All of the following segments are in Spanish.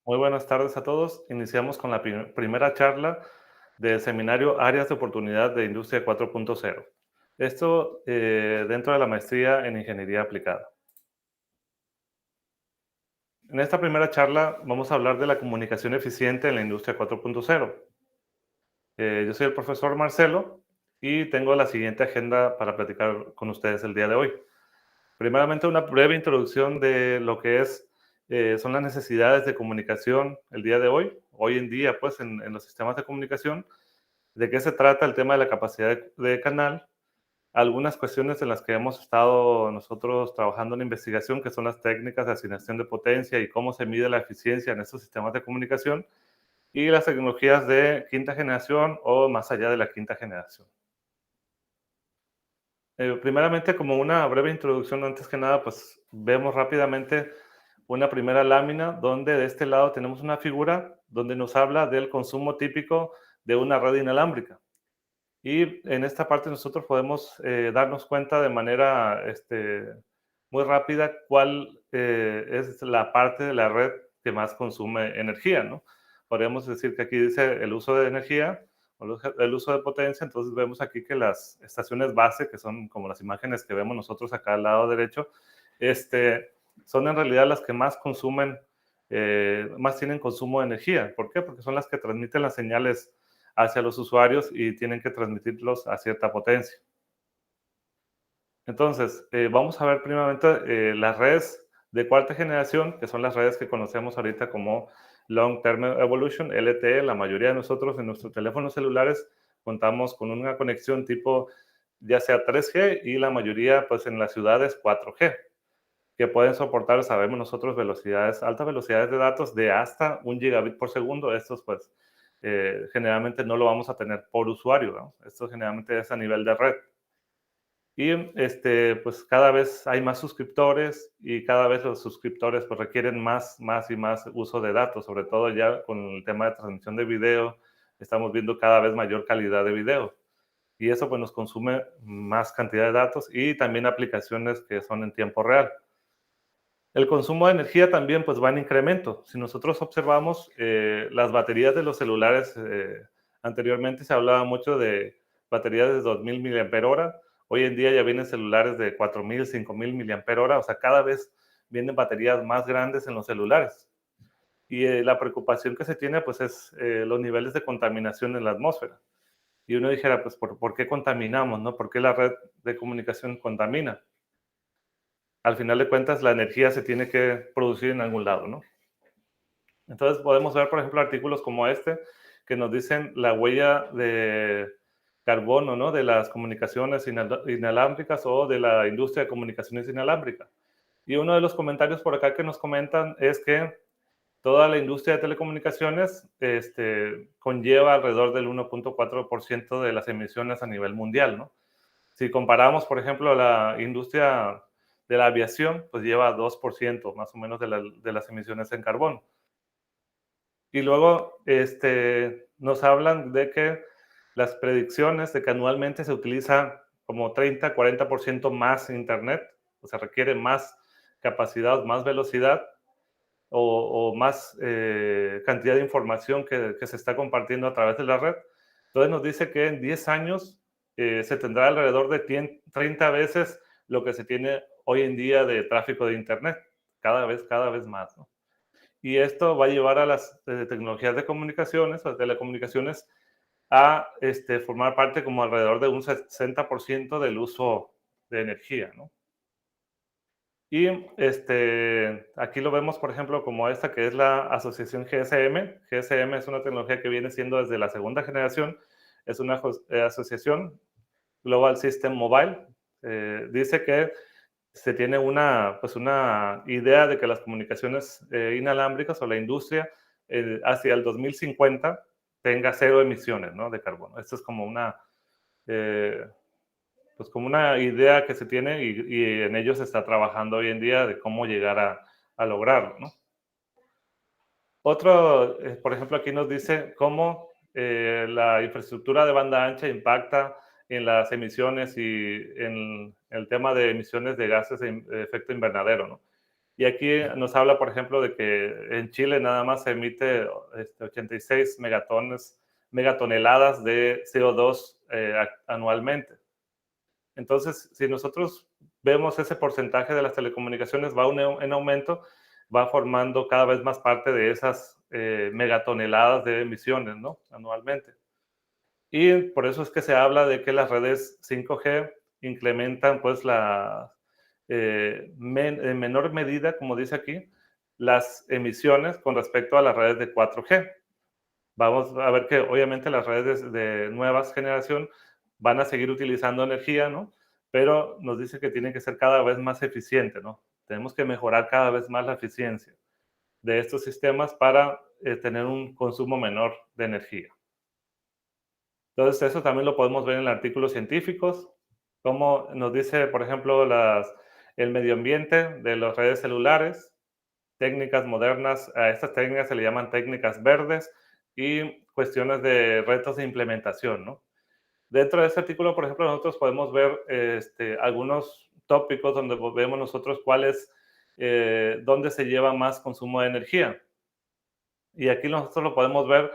Muy buenas tardes a todos. Iniciamos con la primera charla del seminario Áreas de Oportunidad de Industria 4.0. Esto dentro de la maestría en Ingeniería Aplicada. En esta primera charla vamos a hablar de la comunicación eficiente en la Industria 4.0. Yo soy el profesor Marcelo y tengo la siguiente agenda para platicar con ustedes el día de hoy. Primeramente, una breve introducción de lo que son las necesidades de comunicación el día de hoy, hoy en día, pues, en los sistemas de comunicación, de qué se trata el tema de la capacidad de canal, algunas cuestiones en las que hemos estado nosotros trabajando en investigación, que son las técnicas de asignación de potencia y cómo se mide la eficiencia en estos sistemas de comunicación, y las tecnologías de quinta generación o más allá de la quinta generación. Primeramente, como una breve introducción, antes que nada, pues vemos rápidamente una primera lámina donde de este lado tenemos una figura donde nos habla del consumo típico de una red inalámbrica. Y en esta parte nosotros podemos darnos cuenta de manera muy rápida cuál es la parte de la red que más consume energía, ¿no? Podríamos decir que aquí dice el uso de energía o el uso de potencia, entonces vemos aquí que las estaciones base, que son como las imágenes que vemos nosotros acá al lado derecho, son en realidad las que más consumen, más tienen consumo de energía. ¿Por qué? Porque son las que transmiten las señales hacia los usuarios y tienen que transmitirlos a cierta potencia. Entonces, vamos a ver primeramente las redes de cuarta generación, que son las redes que conocemos ahorita como Long Term Evolution, LTE. La mayoría de nosotros en nuestros teléfonos celulares contamos con una conexión tipo ya sea 3G y la mayoría pues en las ciudades 4G, que pueden soportar, sabemos nosotros, velocidades, altas velocidades de datos de hasta 1 gigabit por segundo. Estos pues generalmente no lo vamos a tener por usuario, ¿no? Esto generalmente es a nivel de red. Y pues cada vez hay más suscriptores y cada vez los suscriptores pues requieren más y más uso de datos, sobre todo ya con el tema de transmisión de video, estamos viendo cada vez mayor calidad de video. Y eso pues nos consume más cantidad de datos y también aplicaciones que son en tiempo real. El consumo de energía también pues va en incremento. Si nosotros observamos las baterías de los celulares, anteriormente se hablaba mucho de baterías de 2000 mAh. Hoy en día ya vienen celulares de 4000, 5000 mAh. O sea, cada vez vienen baterías más grandes en los celulares. Y la preocupación que se tiene pues es los niveles de contaminación en la atmósfera. Y uno dijera, pues, ¿por qué contaminamos, no? ¿Por qué la red de comunicación contamina? Al final de cuentas, la energía se tiene que producir en algún lado, ¿no? Entonces podemos ver, por ejemplo, artículos como este que nos dicen la huella de carbono, ¿no? De las comunicaciones inalámbricas o de la industria de comunicaciones inalámbricas. Y uno de los comentarios por acá que nos comentan es que toda la industria de telecomunicaciones conlleva alrededor del 1.4% de las emisiones a nivel mundial, ¿no? Si comparamos, por ejemplo, la industria de la aviación, pues lleva 2% más o menos de las emisiones en carbono. Y luego nos hablan de que las predicciones de que anualmente se utiliza como 30-40% más Internet, o sea, requiere más capacidad, más velocidad o más cantidad de información que se está compartiendo a través de la red. Entonces nos dice que en 10 años se tendrá alrededor de 30 veces lo que se tiene hoy en día de tráfico de Internet, cada vez más, ¿no? Y esto va a llevar a las tecnologías de comunicaciones, o telecomunicaciones, a formar parte como alrededor de un 60% del uso de energía, ¿no? Y aquí lo vemos, por ejemplo, como esta que es la asociación GSM. GSM es una tecnología que viene siendo desde la segunda generación. Es una asociación Global System Mobile. Dice que se tiene pues una idea de que las comunicaciones inalámbricas o la industria hacia el 2050 tenga cero emisiones, ¿no? De carbono. Esto es como eh, pues como una idea que se tiene y en ello se está trabajando hoy en día de cómo llegar a lograrlo, ¿no? Otro, por ejemplo, aquí nos dice cómo la infraestructura de banda ancha impacta en las emisiones y en el tema de emisiones de gases de efecto invernadero, ¿no? Y aquí nos habla, por ejemplo, de que en Chile nada más se emite 86 megatoneladas de CO2 anualmente. Entonces, si nosotros vemos ese porcentaje de las telecomunicaciones va en aumento, va formando cada vez más parte de esas megatoneladas de emisiones, ¿no? Anualmente. Y por eso es que se habla de que las redes 5G incrementan, pues, en menor medida, como dice aquí, las emisiones con respecto a las redes de 4G. Vamos a ver que obviamente las redes de nuevas generación van a seguir utilizando energía, ¿no? Pero nos dice que tiene que ser cada vez más eficiente, ¿no? Tenemos que mejorar cada vez más la eficiencia de estos sistemas para tener un consumo menor de energía. Entonces, eso también lo podemos ver en artículos científicos, como nos dice, por ejemplo, el medio ambiente de las redes celulares, técnicas modernas, a estas técnicas se le llaman técnicas verdes y cuestiones de retos de implementación, ¿no? Dentro de este artículo, por ejemplo, nosotros podemos ver algunos tópicos donde vemos nosotros dónde se lleva más consumo de energía. Y aquí nosotros lo podemos ver,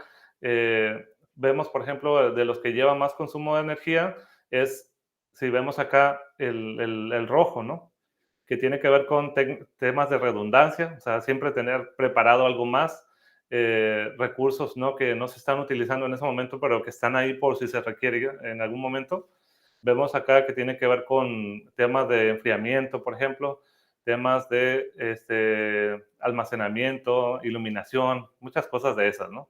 vemos, por ejemplo, de los que llevan más consumo de energía, si vemos acá el rojo, ¿no? Que tiene que ver con temas de redundancia, o sea, siempre tener preparado algo más, recursos, ¿no? Que no se están utilizando en ese momento, pero que están ahí por si se requiere en algún momento. Vemos acá que tiene que ver con temas de enfriamiento, por ejemplo, temas de almacenamiento, iluminación, muchas cosas de esas, ¿no?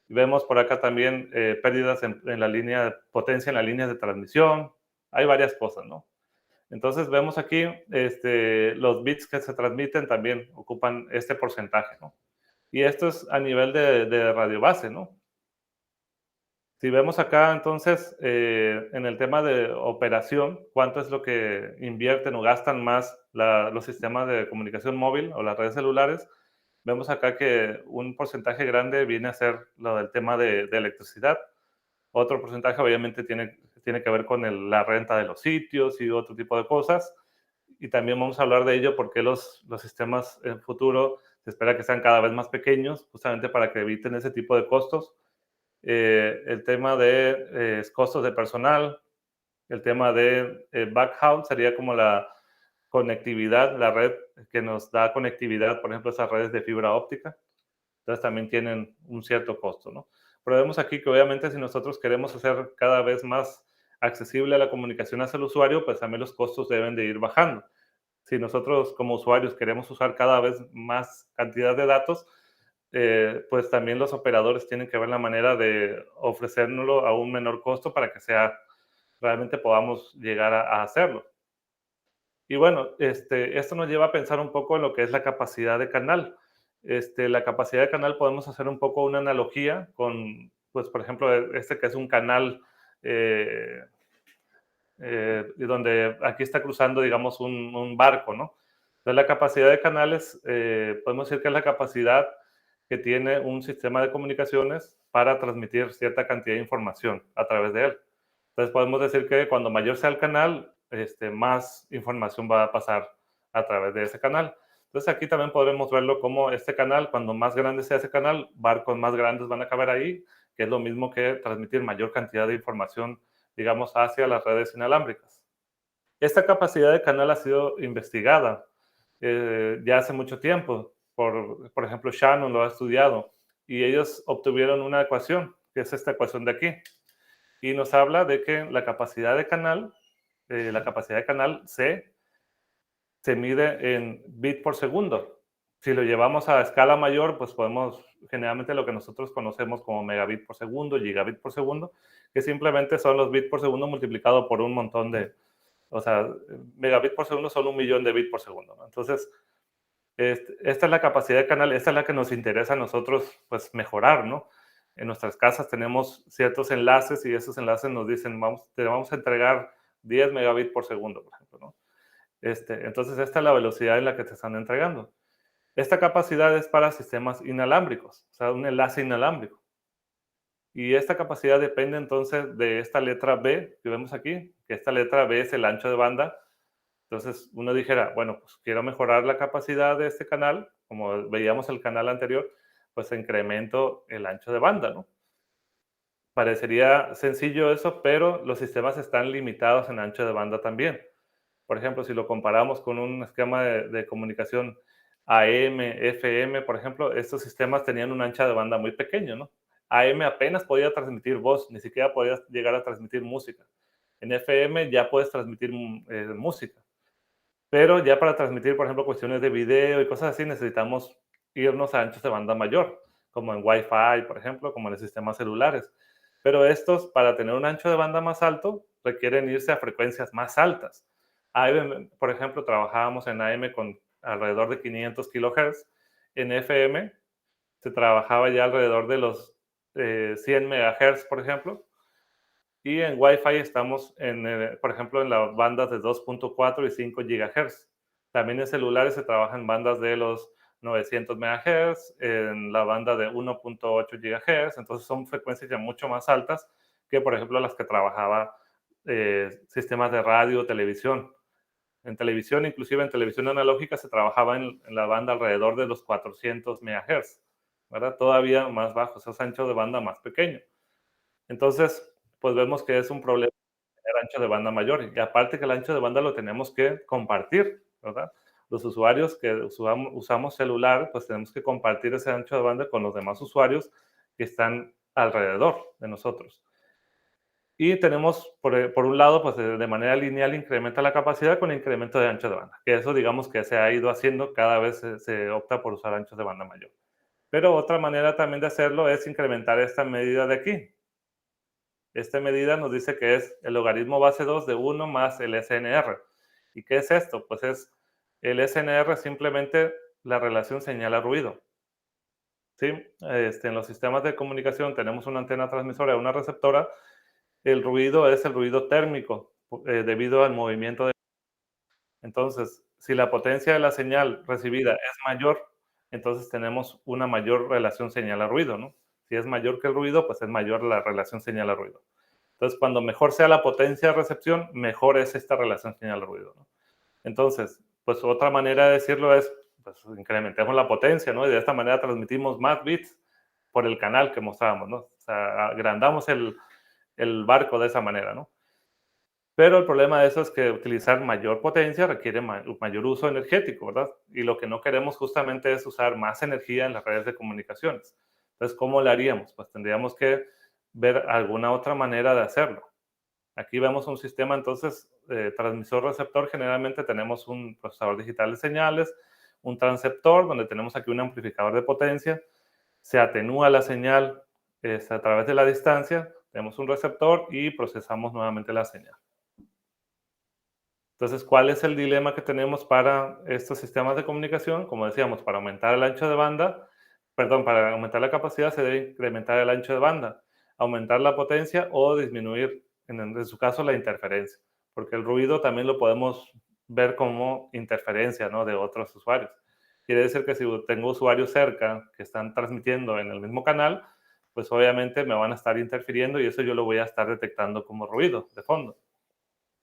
Y vemos por acá también pérdidas en la línea de potencia en las líneas de transmisión. Hay varias cosas, ¿no? Entonces vemos aquí los bits que se transmiten también ocupan este porcentaje, ¿no? Y esto es a nivel de radio base, ¿no? Si vemos acá, entonces, en el tema de operación, cuánto es lo que invierten o gastan más los sistemas de comunicación móvil o las redes celulares, vemos acá que un porcentaje grande viene a ser lo del tema de electricidad. Otro porcentaje obviamente tiene que ver con la renta de los sitios y otro tipo de cosas. Y también vamos a hablar de ello porque los sistemas en futuro se espera que sean cada vez más pequeños, justamente para que eviten ese tipo de costos. El tema de costos de personal, el tema de backhaul sería como la conectividad, la red que nos da conectividad, por ejemplo, esas redes de fibra óptica. Entonces también tienen un cierto costo, ¿no? Pero vemos aquí que obviamente si nosotros queremos hacer cada vez más accesible la comunicación hacia el usuario, pues también los costos deben de ir bajando. Si nosotros como usuarios queremos usar cada vez más cantidad de datos, pues también los operadores tienen que ver la manera de ofrecérnoslo a un menor costo para que realmente podamos llegar a hacerlo. Y bueno, esto nos lleva a pensar un poco en lo que es la capacidad de canal. La capacidad de canal podemos hacer un poco una analogía con, pues, por ejemplo, este que es un canal eh, donde aquí está cruzando, digamos, un barco, ¿no? Entonces, la capacidad de canales, podemos decir que es la capacidad que tiene un sistema de comunicaciones para transmitir cierta cantidad de información a través de él. Entonces, podemos decir que cuando mayor sea el canal, más información va a pasar a través de ese canal. Entonces, aquí también podremos verlo como este canal, cuando más grande sea ese canal, barcos más grandes van a caber ahí, que es lo mismo que transmitir mayor cantidad de información, digamos, hacia las redes inalámbricas. Esta capacidad de canal ha sido investigada ya hace mucho tiempo. Por ejemplo, Shannon lo ha estudiado y ellos obtuvieron una ecuación, que es esta ecuación de aquí, y nos habla de que la capacidad de canal C se mide en bit por segundo. Si lo llevamos a escala mayor, pues podemos, generalmente lo que nosotros conocemos como megabit por segundo, gigabit por segundo, que simplemente son los bits por segundo multiplicado por un montón o sea, megabit por segundo son 1.000.000 de bits por segundo, ¿no? Entonces, esta es la capacidad de canal, esta es la que nos interesa a nosotros, pues, mejorar, ¿no? En nuestras casas tenemos ciertos enlaces y esos enlaces nos dicen, te vamos a entregar 10 megabits por segundo, por ejemplo, ¿no? Entonces, esta es la velocidad en la que te están entregando. Esta capacidad es para sistemas inalámbricos, o sea, un enlace inalámbrico. Y esta capacidad depende entonces de esta letra B que vemos aquí, que esta letra B es el ancho de banda Entonces uno dijera, bueno, pues quiero mejorar la capacidad de este canal, como veíamos el canal anterior, pues incremento el ancho de banda, ¿no? Parecería sencillo eso, pero los sistemas están limitados en ancho de banda también. Por ejemplo, si lo comparamos con un esquema de comunicación AM, FM, por ejemplo, estos sistemas tenían un ancho de banda muy pequeño, ¿no? AM apenas podía transmitir voz, ni siquiera podía llegar a transmitir música. En FM ya puedes transmitir música, pero ya para transmitir, por ejemplo, cuestiones de video y cosas así, necesitamos irnos a anchos de banda mayor, como en Wi-Fi, por ejemplo, como en los sistemas celulares. Pero estos, para tener un ancho de banda más alto, requieren irse a frecuencias más altas. AM, por ejemplo, trabajábamos en AM con alrededor de 500 kilohertz. En FM se trabajaba ya alrededor de los 100 megahertz, por ejemplo. Y en Wi-Fi estamos, por ejemplo, en las bandas de 2.4 y 5 gigahertz. También en celulares se trabajan bandas de los 900 megahertz, en la banda de 1.8 gigahertz. Entonces son frecuencias ya mucho más altas que, por ejemplo, las que trabajaba sistemas de radio o televisión. En televisión, inclusive en televisión analógica, se trabajaba en la banda alrededor de los 400 megahertz, ¿verdad? Todavía más bajos, es ancho de banda más pequeño. Entonces, pues vemos que es un problema tener ancho de banda mayor. Y aparte que el ancho de banda lo tenemos que compartir, ¿verdad? Los usuarios que usamos celular, pues tenemos que compartir ese ancho de banda con los demás usuarios que están alrededor de nosotros. Y tenemos, por un lado, pues de manera lineal incrementa la capacidad con incremento de ancho de banda, que eso digamos que se ha ido haciendo, cada vez se opta por usar anchos de banda mayor. Pero otra manera también de hacerlo es incrementar esta medida de aquí. Esta medida nos dice que es el logaritmo base 2 de 1 más el SNR. ¿Y qué es esto? Pues es el SNR simplemente la relación señal a ruido. ¿Sí? En los sistemas de comunicación tenemos una antena transmisora y una receptora. El ruido es el ruido térmico debido al movimiento de... Entonces, si la potencia de la señal recibida es mayor, entonces tenemos una mayor relación señal a ruido, ¿no? Si es mayor que el ruido, pues es mayor la relación señal a ruido. Entonces, cuando mejor sea la potencia de recepción, mejor es esta relación señal-ruido, ¿no? Entonces, pues otra manera de decirlo es, pues incrementemos la potencia, ¿no? Y de esta manera transmitimos más bits por el canal que mostrábamos, ¿no? O sea, agrandamos el barco de esa manera, ¿no? Pero el problema de eso es que utilizar mayor potencia requiere mayor uso energético, ¿verdad? Y lo que no queremos justamente es usar más energía en las redes de comunicaciones. Entonces, ¿cómo lo haríamos? Pues tendríamos que ver alguna otra manera de hacerlo. Aquí vemos un sistema, entonces, transmisor-receptor. Generalmente tenemos un procesador digital de señales, un transceptor, donde tenemos aquí un amplificador de potencia. Se atenúa la señal a través de la distancia. Tenemos un receptor y procesamos nuevamente la señal. Entonces, ¿cuál es el dilema que tenemos para estos sistemas de comunicación? Como decíamos, para aumentar el ancho de banda, perdón, para aumentar la capacidad se debe incrementar el ancho de banda, aumentar la potencia o disminuir, en su caso, la interferencia, porque el ruido también lo podemos ver como interferencia, ¿no?, de otros usuarios. Quiere decir que si tengo usuarios cerca que están transmitiendo en el mismo canal, pues obviamente me van a estar interfiriendo y eso yo lo voy a estar detectando como ruido de fondo.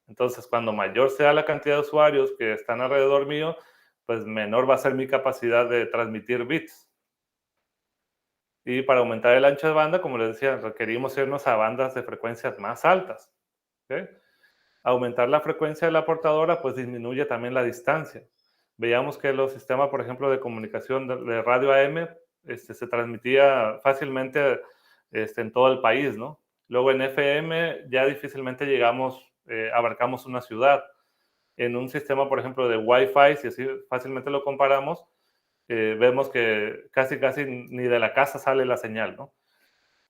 Entonces, cuando mayor sea la cantidad de usuarios que están alrededor mío, pues menor va a ser mi capacidad de transmitir bits. Y para aumentar el ancho de banda, como les decía, requerimos irnos a bandas de frecuencias más altas. ¿Ok? Aumentar la frecuencia de la portadora, pues disminuye también la distancia. Veíamos que los sistemas, por ejemplo, de comunicación de radio AM, se transmitía fácilmente en todo el país, ¿no? Luego en FM ya difícilmente llegamos, abarcamos una ciudad. En un sistema, por ejemplo, de Wi-Fi, si así fácilmente lo comparamos, vemos que casi, casi ni de la casa sale la señal, ¿no?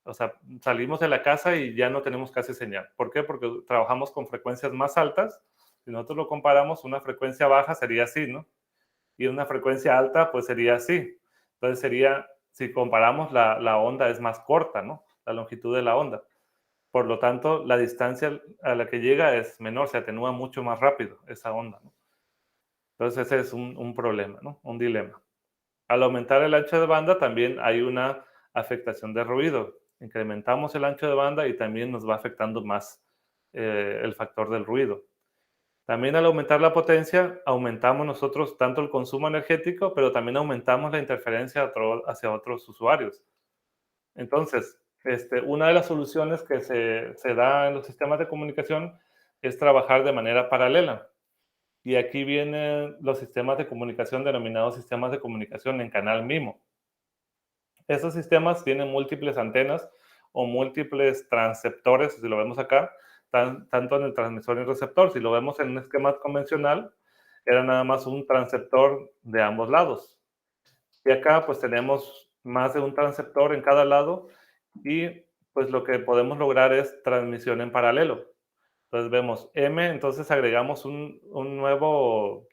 O sea, salimos de la casa y ya no tenemos casi señal. ¿Por qué? Porque trabajamos con frecuencias más altas. Si nosotros lo comparamos, una frecuencia baja sería así, ¿no? Y una frecuencia alta, pues sería así. Entonces sería, si comparamos, la onda es más corta, ¿no? La longitud de la onda. Por lo tanto, la distancia a la que llega es menor, se atenúa mucho más rápido esa onda, ¿no? Entonces ese es un problema, ¿no? Un dilema. Al aumentar el ancho de banda también hay una afectación de ruido. Incrementamos el ancho de banda y también nos va afectando más el factor del ruido. También al aumentar la potencia, aumentamos nosotros tanto el consumo energético, pero también aumentamos la interferencia hacia otros usuarios. Entonces, una de las soluciones que se da en los sistemas de comunicación es trabajar de manera paralela. Y aquí vienen los sistemas de comunicación denominados sistemas de comunicación en canal MIMO. Estos sistemas tienen múltiples antenas o múltiples transceptores, si lo vemos acá, tanto en el transmisor y el receptor. Si lo vemos en un esquema convencional, era nada más un transceptor de ambos lados. Y acá pues tenemos más de un transceptor en cada lado y pues lo que podemos lograr es transmisión en paralelo. Entonces vemos M, entonces agregamos un nuevo,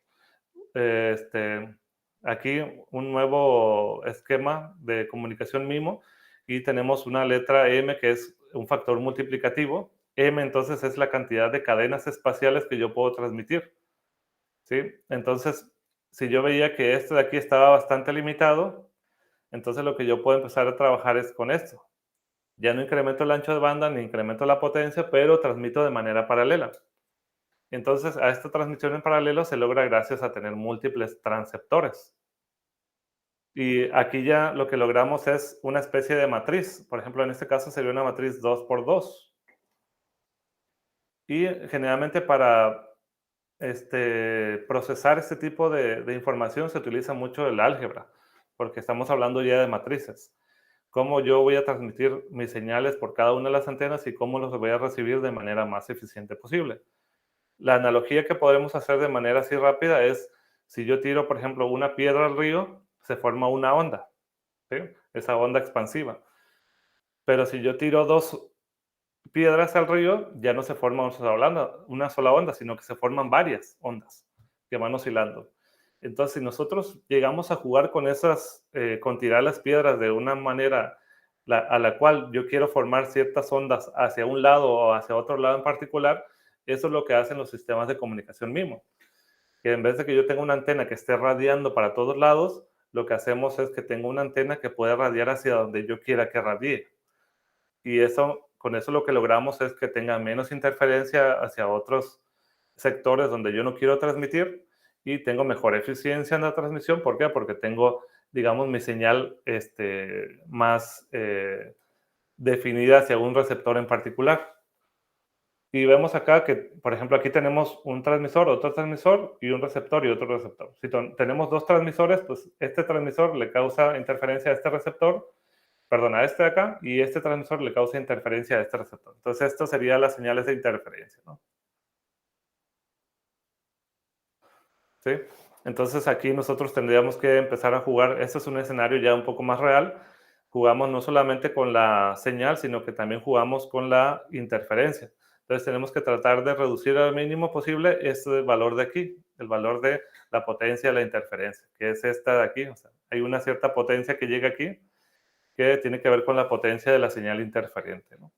aquí un nuevo esquema de comunicación MIMO y tenemos una letra M que es un factor multiplicativo. M entonces es la cantidad de cadenas espaciales que yo puedo transmitir, ¿sí? Entonces, si yo veía que este de aquí estaba bastante limitado, entonces lo que yo puedo empezar a trabajar es con esto. Ya no incremento el ancho de banda ni incremento la potencia, pero transmito de manera paralela. Entonces, a esta transmisión en paralelo se logra gracias a tener múltiples transceptores. Y aquí ya lo que logramos es una especie de matriz. Por ejemplo, en este caso sería una matriz 2 por 2. Y generalmente para procesar este tipo de información se utiliza mucho el álgebra, porque estamos hablando ya de matrices. Cómo yo voy a transmitir mis señales por cada una de las antenas y cómo los voy a recibir de manera más eficiente posible. La analogía que podemos hacer de manera así rápida es, si yo tiro, por ejemplo, una piedra al río, se forma una onda, ¿sí? Esa onda expansiva. Pero si yo tiro dos piedras al río, ya no se forma una sola onda, sino que se forman varias ondas que van oscilando. Entonces, si nosotros llegamos a jugar con con tirar las piedras de una manera a la cual yo quiero formar ciertas ondas hacia un lado o hacia otro lado en particular, eso es lo que hacen los sistemas de comunicación MIMO. Que en vez de que yo tenga una antena que esté radiando para todos lados, lo que hacemos es que tengo una antena que puede radiar hacia donde yo quiera que radie. Y con eso lo que logramos es que tenga menos interferencia hacia otros sectores donde yo no quiero transmitir y tengo mejor eficiencia en la transmisión. ¿Por qué? Porque tengo, digamos, mi señal más definida hacia un receptor en particular. Y vemos acá que, por ejemplo, aquí tenemos un transmisor, otro transmisor y un receptor y otro receptor. Si tenemos dos transmisores, pues este transmisor le causa interferencia a este receptor, perdón, a este de acá, y este transmisor le causa interferencia a este receptor. Entonces, esto sería las señales de interferencia, ¿no? ¿Sí? Entonces, aquí nosotros tendríamos que empezar a jugar. Este es un escenario ya un poco más real. Jugamos no solamente con la señal, sino que también jugamos con la interferencia. Entonces, tenemos que tratar de reducir al mínimo posible este valor de aquí, el valor de la potencia de la interferencia, que es esta de aquí. O sea, hay una cierta potencia que llega aquí que tiene que ver con la potencia de la señal interferente, ¿no?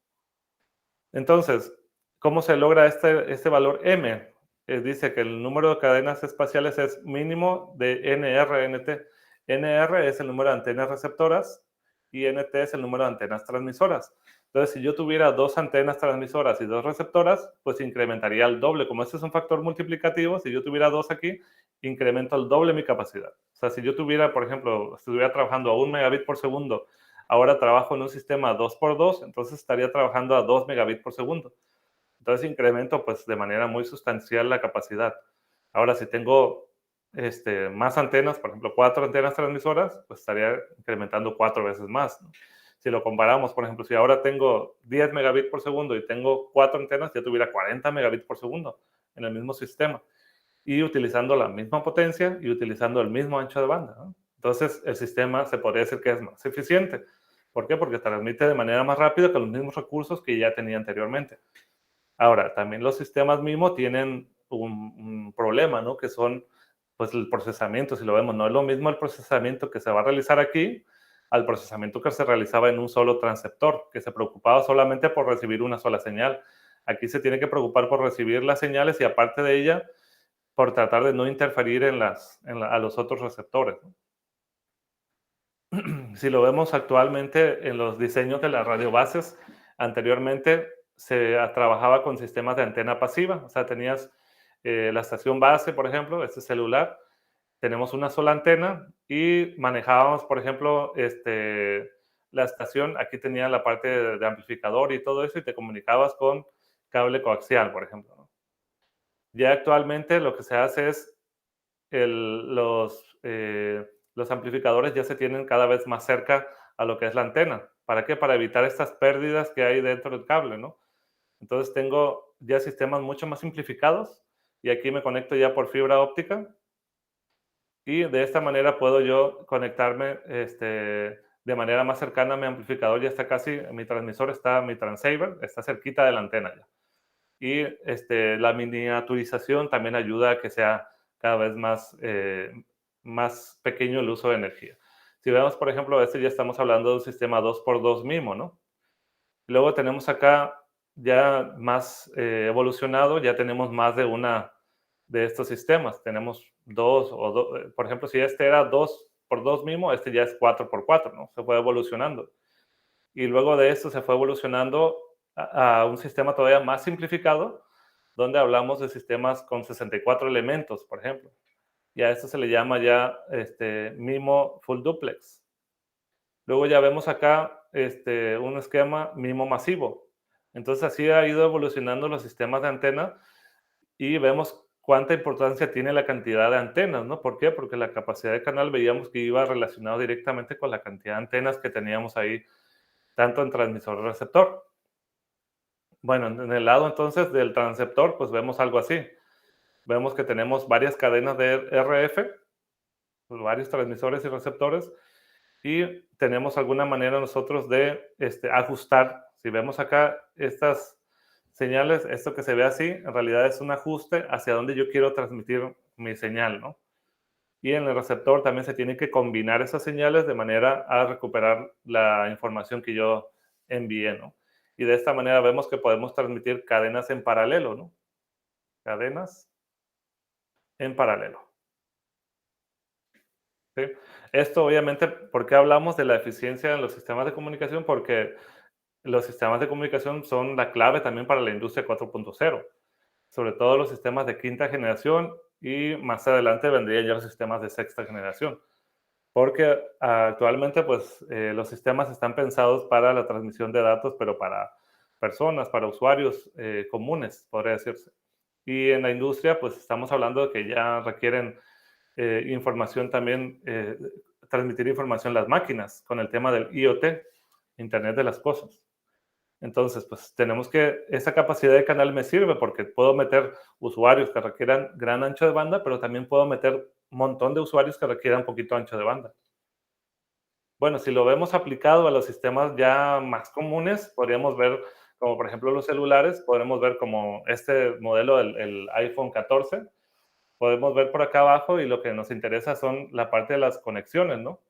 Entonces, ¿cómo se logra este valor m? Dice que el número de cadenas espaciales es mínimo de NR/NT. NR es el número de antenas receptoras y NT es el número de antenas transmisoras. Entonces, si yo tuviera dos antenas transmisoras y dos receptoras, pues incrementaría el doble. Como este es un factor multiplicativo, si yo tuviera dos aquí, incremento el doble mi capacidad. O sea, si yo tuviera, por ejemplo, estuviera trabajando a 1 megabit por segundo, ahora trabajo en un sistema 2 por 2, entonces estaría trabajando a 2 megabits por segundo. Entonces incremento pues de manera muy sustancial la capacidad. Ahora, si tengo más antenas, por ejemplo, 4 antenas transmisoras, pues estaría incrementando 4 veces más, ¿no? Si lo comparamos, por ejemplo, si ahora tengo 10 megabits por segundo y tengo 4 antenas, ya tuviera 40 megabits por segundo en el mismo sistema. Y utilizando la misma potencia y utilizando el mismo ancho de banda, ¿no? Entonces, el sistema se podría decir que es más eficiente. ¿Por qué? Porque transmite de manera más rápida con los mismos recursos que ya tenía anteriormente. Ahora, también los sistemas MIMO tienen un problema, ¿no? Que son, pues, el procesamiento. Si lo vemos, no es lo mismo el procesamiento que se va a realizar aquí al procesamiento que se realizaba en un solo transceptor, que se preocupaba solamente por recibir una sola señal. Aquí se tiene que preocupar por recibir las señales y, aparte de ella, por tratar de no interferir a los otros receptores, ¿no? Si lo vemos actualmente en los diseños de las radiobases, anteriormente se trabajaba con sistemas de antena pasiva, o sea, tenías la estación base, por ejemplo, este celular, tenemos una sola antena y manejábamos, por ejemplo, la estación, aquí tenía la parte de amplificador y todo eso, y te comunicabas con cable coaxial, por ejemplo, ¿no? Ya actualmente lo que se hace es los amplificadores ya se tienen cada vez más cerca a lo que es la antena. ¿Para qué? Para evitar estas pérdidas que hay dentro del cable, ¿no? Entonces tengo ya sistemas mucho más simplificados y aquí me conecto ya por fibra óptica y de esta manera puedo yo conectarme de manera más cercana a mi amplificador. Ya está casi, mi transmisor está, mi transceiver está cerquita de la antena ya. Y la miniaturización también ayuda a que sea cada vez más pequeño el uso de energía. Si vemos, por ejemplo, ya estamos hablando de un sistema 2x2 MIMO, ¿no? Luego tenemos acá ya más evolucionado, ya tenemos más de una de estos sistemas. Tenemos por ejemplo, si este era 2x2 MIMO, este ya es 4x4, ¿no? Se fue evolucionando. Y luego de esto se fue evolucionando a un sistema todavía más simplificado, donde hablamos de sistemas con 64 elementos, por ejemplo. Y a esto se le llama ya MIMO Full Duplex. Luego ya vemos acá un esquema MIMO masivo. Entonces así ha ido evolucionando los sistemas de antena y vemos cuánta importancia tiene la cantidad de antenas, ¿no? ¿Por qué? Porque la capacidad de canal veíamos que iba relacionado directamente con la cantidad de antenas que teníamos ahí, tanto en transmisor y receptor. Bueno, en el lado entonces del transceptor, pues vemos algo así. Vemos que tenemos varias cadenas de RF, pues, varios transmisores y receptores, y tenemos alguna manera nosotros de ajustar. Si vemos acá estas señales, esto que se ve así, en realidad es un ajuste hacia donde yo quiero transmitir mi señal, ¿no? Y en el receptor también se tienen que combinar esas señales de manera a recuperar la información que yo envié, ¿no? Y de esta manera vemos que podemos transmitir cadenas en paralelo, ¿no? Cadenas en paralelo. ¿Sí? Esto obviamente, ¿por qué hablamos de la eficiencia en los sistemas de comunicación? Porque los sistemas de comunicación son la clave también para la industria 4.0, sobre todo los sistemas de quinta generación y más adelante vendrían ya los sistemas de sexta generación. Porque actualmente, pues, los sistemas están pensados para la transmisión de datos, pero para personas, para usuarios comunes, podría decirse. Y en la industria, pues, estamos hablando de que ya requieren información también, transmitir información las máquinas con el tema del IoT, Internet de las Cosas. Entonces, pues tenemos que, esa capacidad de canal me sirve porque puedo meter usuarios que requieran gran ancho de banda, pero también puedo meter un montón de usuarios que requieran poquito ancho de banda. Bueno, si lo vemos aplicado a los sistemas ya más comunes, podríamos ver, como por ejemplo los celulares, podremos ver como este modelo, el iPhone 14, podemos ver por acá abajo y lo que nos interesa son la parte de las conexiones, ¿no?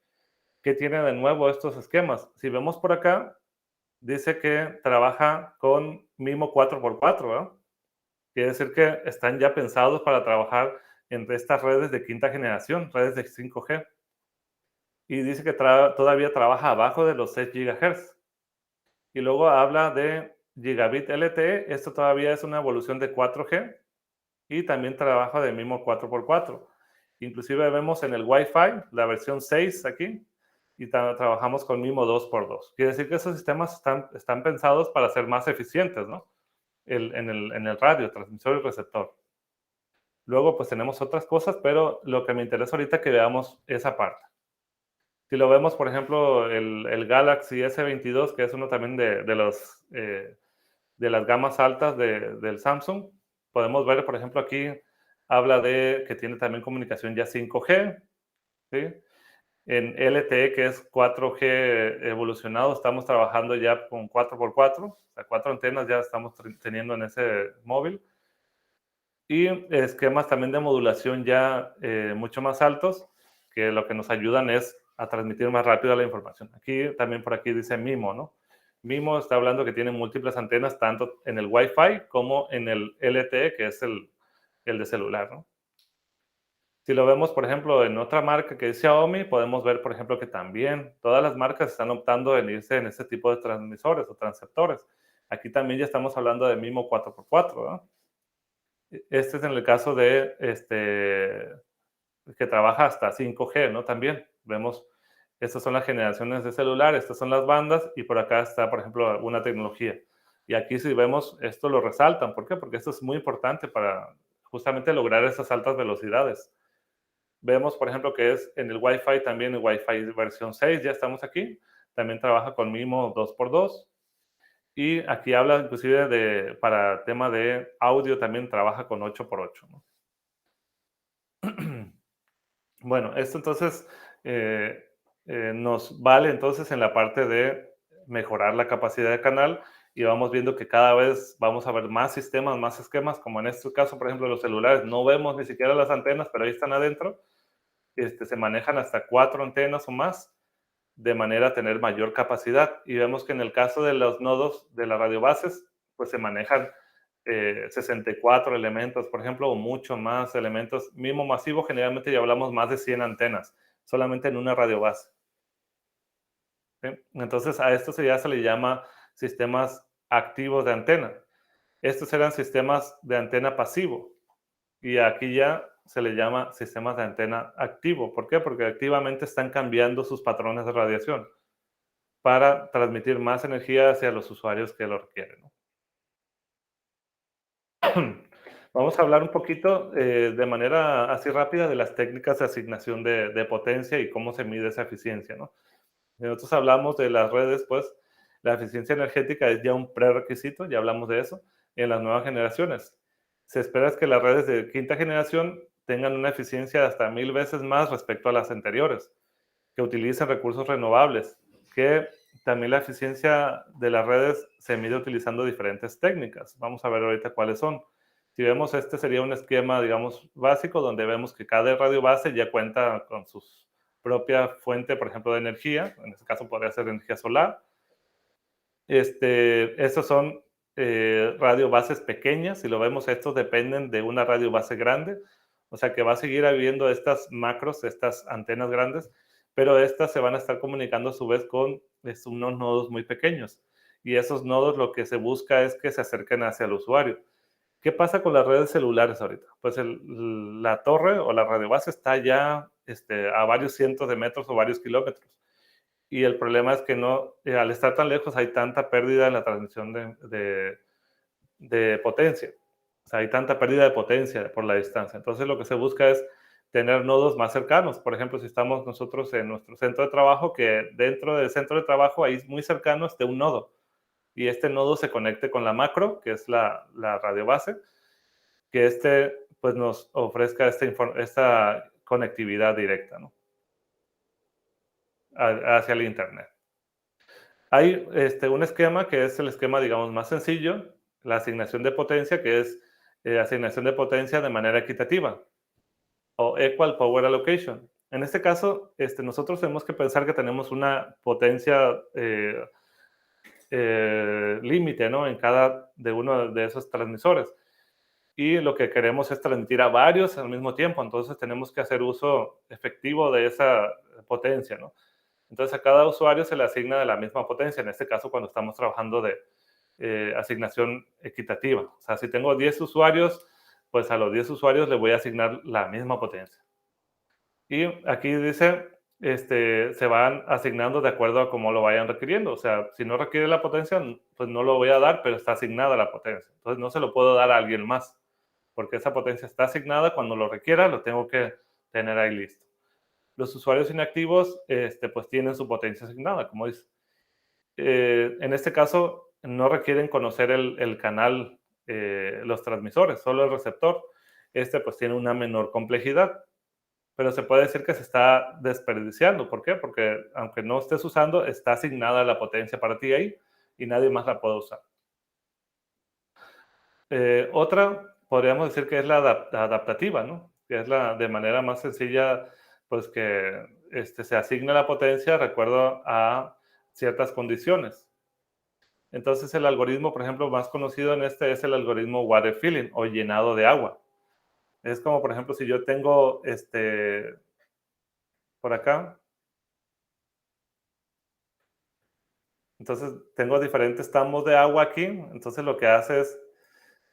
¿Qué tiene de nuevo estos esquemas? Si vemos por acá, dice que trabaja con MIMO 4x4, ¿no? Quiere decir que están ya pensados para trabajar entre estas redes de quinta generación, redes de 5G. Y dice que todavía trabaja abajo de los 6 GHz. Y luego habla de gigabit LTE, esto todavía es una evolución de 4G y también trabaja de MIMO 4x4. Inclusive vemos en el Wi-Fi la versión 6 aquí y trabajamos con MIMO 2x2. Quiere decir que esos sistemas están pensados para ser más eficientes, ¿no? En el radio, transmisor y receptor. Luego, pues tenemos otras cosas, pero lo que me interesa ahorita es que veamos esa parte. Si lo vemos, por ejemplo, el Galaxy S22, que es uno también de las gamas altas del Samsung, podemos ver, por ejemplo, aquí habla de que tiene también comunicación ya 5G, ¿sí? En LTE, que es 4G evolucionado, estamos trabajando ya con 4x4, o sea, 4 antenas ya estamos teniendo en ese móvil. Y esquemas también de modulación ya mucho más altos, que lo que nos ayudan es a transmitir más rápido la información. Aquí también por aquí dice MIMO, ¿no? MIMO está hablando que tiene múltiples antenas, tanto en el Wi-Fi como en el LTE, que es el de celular, ¿no? Si lo vemos, por ejemplo, en otra marca que es Xiaomi, podemos ver, por ejemplo, que también todas las marcas están optando en irse en este tipo de transmisores o transceptores. Aquí también ya estamos hablando de MIMO 4x4, ¿no? Este es en el caso de, que trabaja hasta 5G, ¿no? También vemos, estas son las generaciones de celular, estas son las bandas y por acá está, por ejemplo, una tecnología. Y aquí si vemos, esto lo resaltan. ¿Por qué? Porque esto es muy importante para justamente lograr esas altas velocidades. Vemos, por ejemplo, que es en el Wi-Fi también, el Wi-Fi versión 6, ya estamos aquí. También trabaja con MIMO 2x2. Y aquí habla inclusive de, para tema de audio, también trabaja con 8x8, ¿no? Bueno, esto entonces eh, nos vale entonces en la parte de mejorar la capacidad de canal y vamos viendo que cada vez vamos a ver más sistemas, más esquemas, como en este caso, por ejemplo, los celulares, no vemos ni siquiera las antenas, pero ahí están adentro, se manejan hasta 4 antenas o más de manera a tener mayor capacidad. Y vemos que en el caso de los nodos de las radiobases, pues se manejan 64 elementos, por ejemplo, o mucho más elementos. MIMO masivo, generalmente ya hablamos más de 100 antenas, solamente en una radiobase. ¿Sí? Entonces, a esto ya se le llama sistemas activos de antena. Estos eran sistemas de antena pasivo. Y aquí ya se le llama sistemas de antena activo. ¿Por qué? Porque activamente están cambiando sus patrones de radiación para transmitir más energía hacia los usuarios que lo requieren, ¿no? Vamos a hablar un poquito de manera así rápida de las técnicas de asignación de potencia y cómo se mide esa eficiencia, ¿no? Si nosotros hablamos de las redes, pues la eficiencia energética es ya un prerequisito, ya hablamos de eso, en las nuevas generaciones. Se espera que las redes de quinta generación tengan una eficiencia de hasta 1000 veces más respecto a las anteriores, que utilicen recursos renovables, que también la eficiencia de las redes se mide utilizando diferentes técnicas. Vamos a ver ahorita cuáles son. Si vemos, este sería un esquema, digamos, básico, donde vemos que cada radio base ya cuenta con su propia fuente, por ejemplo, de energía. En este caso podría ser energía solar. Estos son radio bases pequeñas. Si lo vemos, estos dependen de una radio base grande. O sea que va a seguir habiendo estas macros, estas antenas grandes, pero estas se van a estar comunicando a su vez con unos nodos muy pequeños. Y esos nodos lo que se busca es que se acerquen hacia el usuario. ¿Qué pasa con las redes celulares ahorita? Pues la torre o la radio base está ya a varios cientos de metros o varios kilómetros. Y el problema es que no, al estar tan lejos hay tanta pérdida en la transmisión de potencia. O sea, hay tanta pérdida de potencia por la distancia. Entonces lo que se busca es tener nodos más cercanos. Por ejemplo, si estamos nosotros en nuestro centro de trabajo, que dentro del centro de trabajo ahí muy cercano esté un nodo. Y este nodo se conecte con la macro, que es la radio base, que pues nos ofrezca esta conectividad directa, ¿no? Hacia el Internet. Hay un esquema que es el esquema, digamos, más sencillo, la asignación de potencia, que es asignación de potencia de manera equitativa o Equal Power Allocation. En este caso, nosotros tenemos que pensar que tenemos una potencia límite, ¿no? En cada de uno de esos transmisores. Y lo que queremos es transmitir a varios al mismo tiempo, entonces tenemos que hacer uso efectivo de esa potencia, ¿no? Entonces a cada usuario se le asigna de la misma potencia, en este caso cuando estamos trabajando de asignación equitativa. O sea, si tengo 10 usuarios, pues a los 10 usuarios le voy a asignar la misma potencia. Y aquí dice, se van asignando de acuerdo a cómo lo vayan requiriendo. O sea, si no requiere la potencia, pues no lo voy a dar, pero está asignada la potencia. Entonces no se lo puedo dar a alguien más, porque esa potencia está asignada. Cuando lo requiera, lo tengo que tener ahí listo. Los usuarios inactivos, pues tienen su potencia asignada, como dice. En este caso, no requieren conocer el canal, los transmisores, solo el receptor. Pues tiene una menor complejidad, pero se puede decir que se está desperdiciando. ¿Por qué? Porque aunque no estés usando, está asignada la potencia para ti ahí y nadie más la puede usar. Otra, podríamos decir que es la adaptativa, ¿no? Que es la de manera más sencilla, pues que se asigna la potencia de acuerdo a ciertas condiciones. Entonces el algoritmo, por ejemplo, más conocido en es el algoritmo water filling o llenado de agua. Es como, por ejemplo, si yo tengo por acá, entonces tengo diferentes tambos de agua aquí, entonces lo que hace es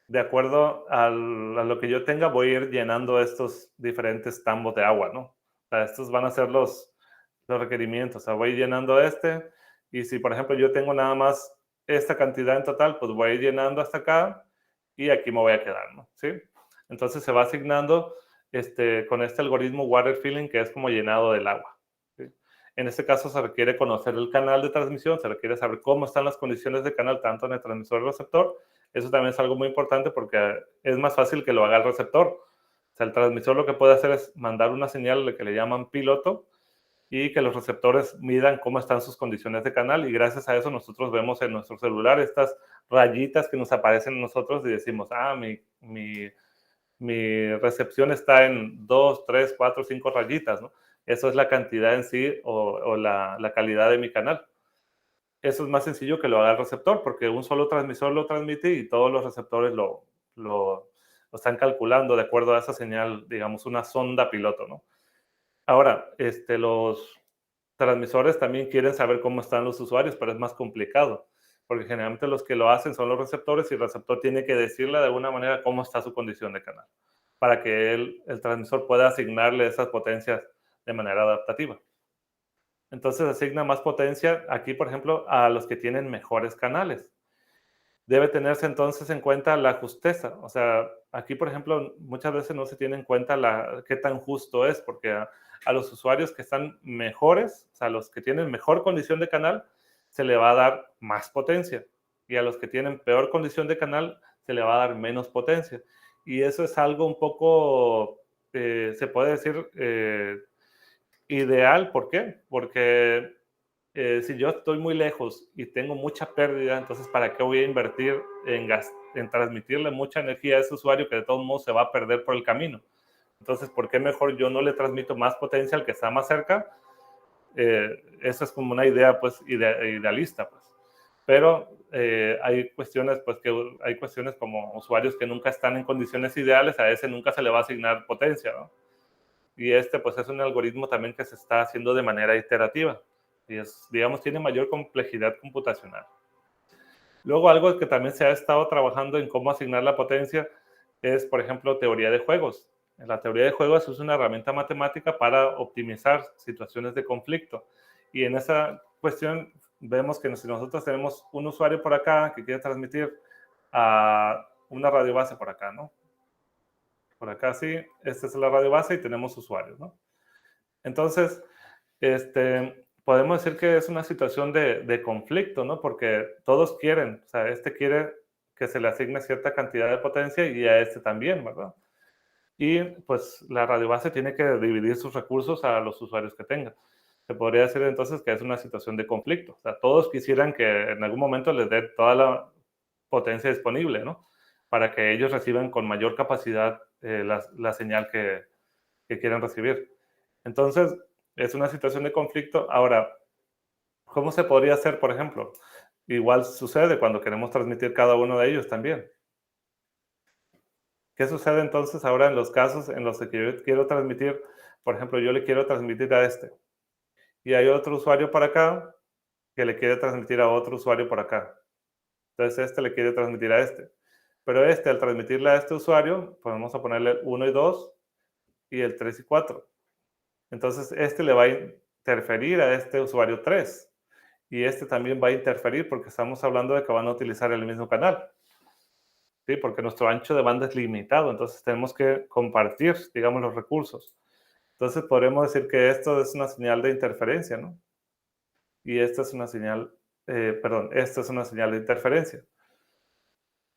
de acuerdo a lo que yo tenga, voy a ir llenando estos diferentes tambos de agua, ¿no? O sea, estos van a ser los requerimientos. O sea, voy llenando este, y si, por ejemplo, yo tengo nada más esta cantidad en total, pues voy a ir llenando hasta acá y aquí me voy a quedar, ¿no? ¿Sí? Entonces se va asignando con este algoritmo water filling, que es como llenado del agua. ¿Sí? En este caso se requiere conocer el canal de transmisión, se requiere saber cómo están las condiciones de canal, tanto en el transmisor y el receptor. Eso también es algo muy importante porque es más fácil que lo haga el receptor. O sea, el transmisor lo que puede hacer es mandar una señal que le llaman piloto y que los receptores midan cómo están sus condiciones de canal, y gracias a eso nosotros vemos en nuestro celular estas rayitas que nos aparecen en nosotros y decimos, mi recepción está en 2, 3, 4, 5 rayitas, ¿no? Eso es la cantidad en sí o la calidad de mi canal. Eso es más sencillo que lo haga el receptor, porque un solo transmisor lo transmite y todos los receptores lo están calculando de acuerdo a esa señal, digamos, una sonda piloto, ¿no? Ahora, los transmisores también quieren saber cómo están los usuarios, pero es más complicado, porque generalmente los que lo hacen son los receptores y el receptor tiene que decirle de alguna manera cómo está su condición de canal, para que el transmisor pueda asignarle esas potencias de manera adaptativa. Entonces asigna más potencia aquí, por ejemplo, a los que tienen mejores canales. Debe tenerse entonces en cuenta la justeza. O sea, aquí, por ejemplo, muchas veces no se tiene en cuenta qué tan justo es, porque a los usuarios que están mejores, o sea, a los que tienen mejor condición de canal, se le va a dar más potencia. Y a los que tienen peor condición de canal, se le va a dar menos potencia. Y eso es algo un poco, se puede decir, ideal. ¿Por qué? Porque si yo estoy muy lejos y tengo mucha pérdida, entonces ¿para qué voy a invertir en transmitirle mucha energía a ese usuario que de todos modos se va a perder por el camino? Entonces, ¿por qué mejor yo no le transmito más potencia al que está más cerca? Esa es como una idea, pues, idealista, pues. Pero hay cuestiones, pues, que hay cuestiones como usuarios que nunca están en condiciones ideales, a ese nunca se le va a asignar potencia, ¿no? Y pues es un algoritmo también que se está haciendo de manera iterativa y digamos, tiene mayor complejidad computacional. Luego, algo que también se ha estado trabajando en cómo asignar la potencia es, por ejemplo, teoría de juegos. La teoría de juegos es una herramienta matemática para optimizar situaciones de conflicto. Y en esa cuestión vemos que si nosotros tenemos un usuario por acá que quiere transmitir a una radio base por acá, ¿no? Por acá sí, esta es la radio base y tenemos usuarios, ¿no? Entonces, podemos decir que es una situación de conflicto, ¿no? Porque todos quieren, o sea, quiere que se le asigne cierta cantidad de potencia y a este también, ¿verdad? Y pues la radiobase tiene que dividir sus recursos a los usuarios que tenga. Se podría decir entonces que es una situación de conflicto. O sea, todos quisieran que en algún momento les dé toda la potencia disponible, ¿no? Para que ellos reciban con mayor capacidad la señal que quieren recibir. Entonces, es una situación de conflicto. Ahora, ¿cómo se podría hacer, por ejemplo? Igual sucede cuando queremos transmitir cada uno de ellos también. ¿Qué sucede entonces ahora en los casos en los que yo quiero transmitir? Por ejemplo, yo le quiero transmitir a y hay otro usuario por acá que le quiere transmitir a otro usuario por acá. Entonces, le quiere transmitir a Pero al transmitirle a este usuario, podemos ponerle el 1 y 2 y el 3 y 4. Entonces, le va a interferir a este usuario 3 y también va a interferir porque estamos hablando de que van a utilizar el mismo canal, ¿sí? Porque nuestro ancho de banda es limitado, entonces tenemos que compartir, digamos, los recursos. Entonces, podemos decir que esto es una señal de interferencia, ¿no? Y esta es una señal, perdón, esta es una señal de interferencia.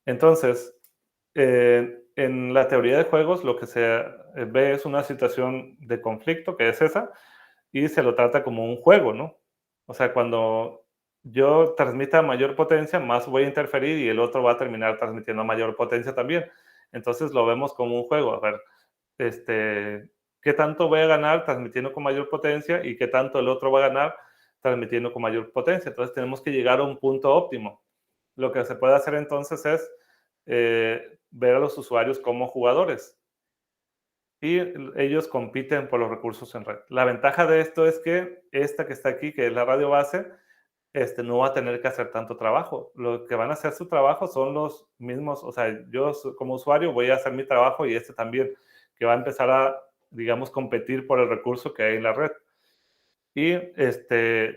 Entonces, en la teoría de juegos, lo que se ve es una situación de conflicto, que es esa, y se lo trata como un juego, ¿no? O sea, cuando yo transmita mayor potencia, más voy a interferir y el otro va a terminar transmitiendo mayor potencia también. Entonces lo vemos como un juego. A ver, ¿qué tanto voy a ganar transmitiendo con mayor potencia y qué tanto el otro va a ganar transmitiendo con mayor potencia? Entonces tenemos que llegar a un punto óptimo. Lo que se puede hacer entonces es ver a los usuarios como jugadores y ellos compiten por los recursos en red. La ventaja de esto es que esta que está aquí, que es la radio base, no va a tener que hacer tanto trabajo. Lo que van a hacer su trabajo son los mismos, o sea, yo como usuario voy a hacer mi trabajo y también, que va a empezar a, digamos, competir por el recurso que hay en la red. Y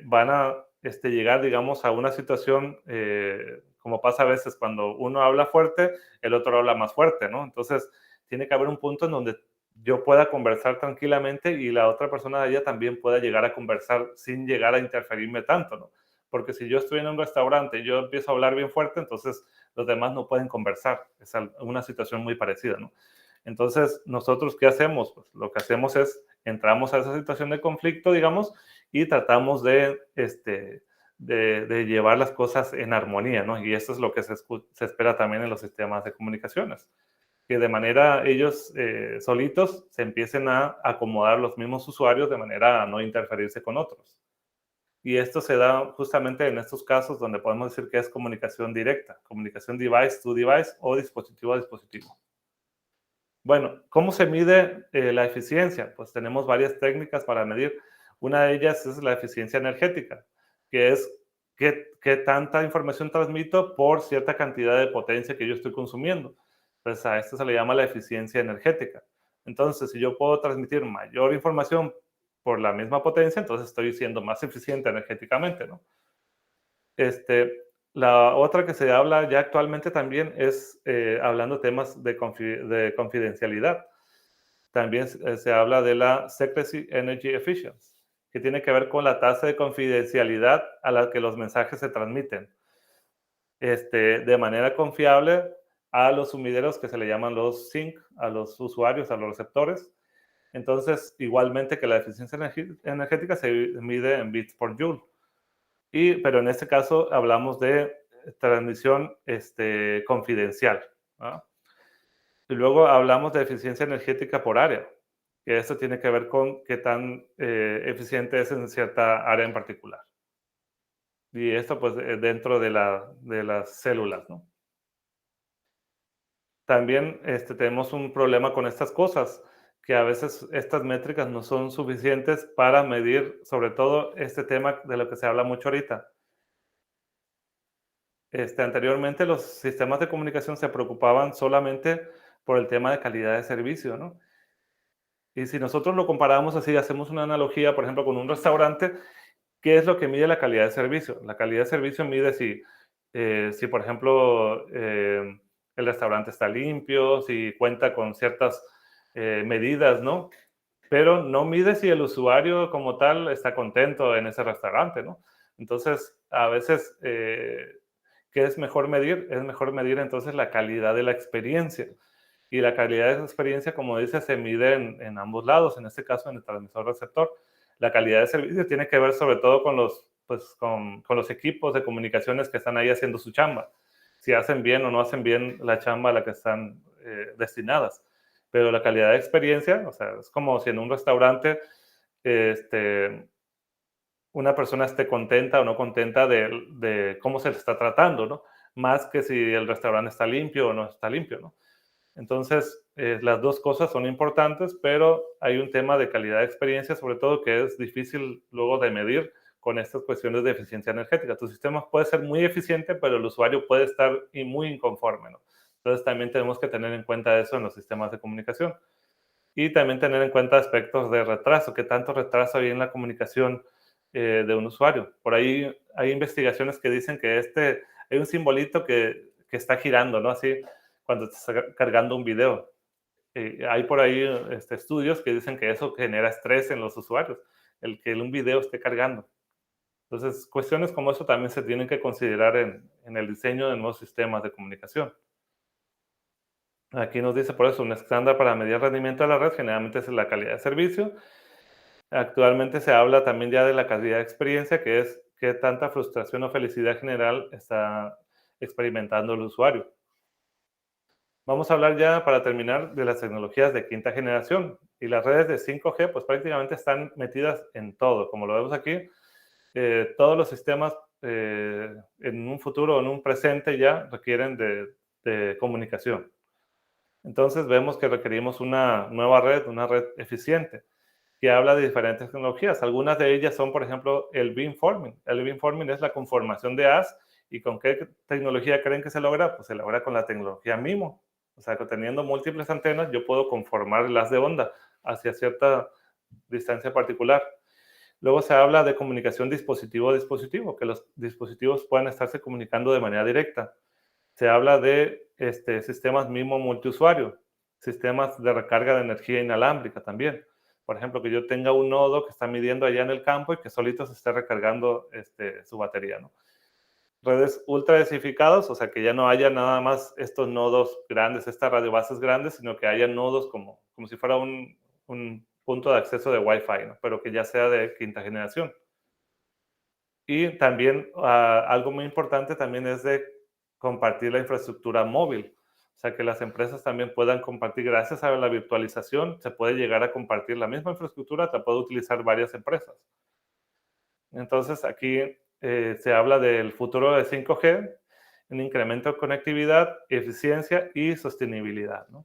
van a llegar, digamos, a una situación, como pasa a veces cuando uno habla fuerte, el otro habla más fuerte, ¿no? Entonces, tiene que haber un punto en donde yo pueda conversar tranquilamente y la otra persona de allá también pueda llegar a conversar sin llegar a interferirme tanto, ¿no? Porque si yo estoy en un restaurante y yo empiezo a hablar bien fuerte, entonces los demás no pueden conversar. Es una situación muy parecida, ¿no? Entonces, ¿nosotros qué hacemos? Pues lo que hacemos es, entramos a esa situación de conflicto, digamos, y tratamos de llevar las cosas en armonía, ¿no? Y eso es lo que se espera también en los sistemas de comunicaciones, que de manera ellos solitos se empiecen a acomodar los mismos usuarios de manera a no interferirse con otros. Y esto se da justamente en estos casos donde podemos decir que es comunicación directa, comunicación device to device o dispositivo a dispositivo. Bueno, ¿cómo se mide la eficiencia? Pues tenemos varias técnicas para medir. Una de ellas es la eficiencia energética, que es qué tanta información transmito por cierta cantidad de potencia que yo estoy consumiendo. Pues a esto se le llama la eficiencia energética. Entonces, si yo puedo transmitir mayor información por la misma potencia, entonces estoy siendo más eficiente energéticamente, ¿no? Este, la otra que se habla ya actualmente también es hablando temas de confidencialidad. También se habla de la Secrecy Energy Efficiency, que tiene que ver con la tasa de confidencialidad a la que los mensajes se transmiten de manera confiable a los sumideros que se le llaman los sync, a los usuarios, a los receptores. Entonces, igualmente que la eficiencia energética se mide en bits por joule. Pero en este caso hablamos de transmisión confidencial, ¿no? Y luego hablamos de eficiencia energética por área, que esto tiene que ver con qué tan eficiente es en cierta área en particular. Y esto pues dentro de las células, ¿no? También tenemos un problema con estas cosas, que a veces estas métricas no son suficientes para medir sobre todo este tema de lo que se habla mucho ahorita. Anteriormente los sistemas de comunicación se preocupaban solamente por el tema de calidad de servicio, ¿no? Y si nosotros lo comparamos así, hacemos una analogía, por ejemplo, con un restaurante, ¿qué es lo que mide la calidad de servicio? La calidad de servicio mide si por ejemplo, el restaurante está limpio, si cuenta con ciertas medidas, ¿no? Pero no mide si el usuario como tal está contento en ese restaurante, ¿no? Entonces, a veces, ¿qué es mejor medir? Es mejor medir entonces la calidad de la experiencia. Y la calidad de esa experiencia, como dice, se mide en ambos lados, en este caso en el transmisor-receptor. La calidad de servicio tiene que ver sobre todo con con los equipos de comunicaciones que están ahí haciendo su chamba. Si hacen bien o no hacen bien la chamba a la que están destinadas. Pero la calidad de experiencia, o sea, es como si en un restaurante una persona esté contenta o no contenta de cómo se le está tratando, ¿no? Más que si el restaurante está limpio o no está limpio, ¿no? Entonces, las dos cosas son importantes, pero hay un tema de calidad de experiencia, sobre todo, que es difícil luego de medir con estas cuestiones de eficiencia energética. Tu sistema puede ser muy eficiente, pero el usuario puede estar muy inconforme, ¿no? Entonces, también tenemos que tener en cuenta eso en los sistemas de comunicación. Y también tener en cuenta aspectos de retraso, qué tanto retraso hay en la comunicación de un usuario. Por ahí hay investigaciones que dicen que hay un simbolito que está girando, ¿no? Así, cuando te está cargando un video. Hay por ahí estudios que dicen que eso genera estrés en los usuarios, el que un video esté cargando. Entonces, cuestiones como eso también se tienen que considerar en el diseño de nuevos sistemas de comunicación. Aquí nos dice por eso, un estándar para medir el rendimiento de la red generalmente es la calidad de servicio. Actualmente se habla también ya de la calidad de experiencia, que es qué tanta frustración o felicidad general está experimentando el usuario. Vamos a hablar ya, para terminar, de las tecnologías de quinta generación. Y las redes de 5G, pues prácticamente están metidas en todo. Como lo vemos aquí, todos los sistemas en un futuro o en un presente ya requieren de comunicación. Entonces vemos que requerimos una nueva red, una red eficiente. que habla de diferentes tecnologías. Algunas de ellas son, por ejemplo, el beamforming. El beamforming es la conformación de haz. ¿Y con qué tecnología creen que se logra? Pues se logra con la tecnología MIMO. O sea, que teniendo múltiples antenas, yo puedo conformar el haz de onda hacia cierta distancia particular. Luego se habla de comunicación dispositivo a dispositivo, que los dispositivos puedan estarse comunicando de manera directa. Se habla de sistemas MIMO multiusuario, sistemas de recarga de energía inalámbrica también. Por ejemplo, que yo tenga un nodo que está midiendo allá en el campo y que solito se esté recargando su batería, ¿no? Redes ultra densificadas, o sea, que ya no haya nada más estos nodos grandes, estas radiobases grandes, sino que haya nodos como si fuera un punto de acceso de Wi-Fi, ¿no? Pero que ya sea de quinta generación. Y también algo muy importante también es de compartir la infraestructura móvil. O sea, que las empresas también puedan compartir, gracias a la virtualización, se puede llegar a compartir la misma infraestructura, la puede utilizar varias empresas. Entonces, aquí se habla del futuro de 5G, un incremento de conectividad, eficiencia y sostenibilidad, ¿no?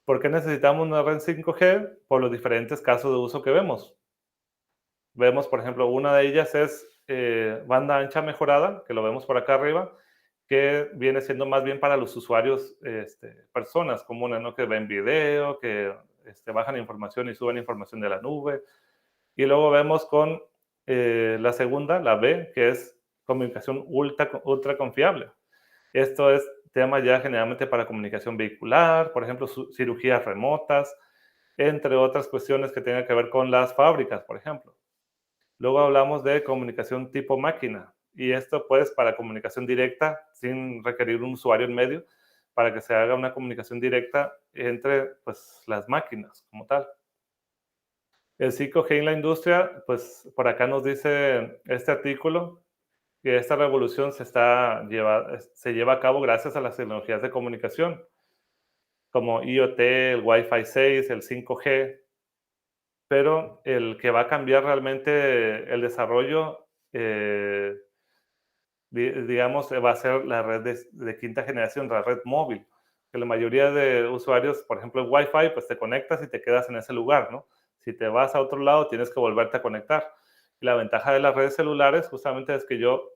¿Por qué necesitamos una red 5G? Por los diferentes casos de uso que vemos. Vemos, por ejemplo, una de ellas es banda ancha mejorada, que lo vemos por acá arriba, que viene siendo más bien para los usuarios, personas comunes, ¿no? Que ven video, que bajan información y suben información de la nube. Y luego vemos con la segunda, la B, que es comunicación ultra confiable. Esto es tema ya generalmente para comunicación vehicular, por ejemplo, cirugías remotas, entre otras cuestiones que tengan que ver con las fábricas, por ejemplo. Luego hablamos de comunicación tipo máquina, y esto pues para comunicación directa sin requerir un usuario en medio, para que se haga una comunicación directa entre pues las máquinas como tal. El 5G en la industria, pues por acá nos dice este artículo que esta revolución se lleva a cabo gracias a las tecnologías de comunicación, como IoT, el Wi-Fi 6, el 5G, pero el que va a cambiar realmente el desarrollo, digamos, va a ser la red de quinta generación, la red móvil, que la mayoría de usuarios, por ejemplo, en Wi-Fi, pues te conectas y te quedas en ese lugar, ¿no? Si te vas a otro lado, tienes que volverte a conectar. Y la ventaja de las redes celulares justamente es que yo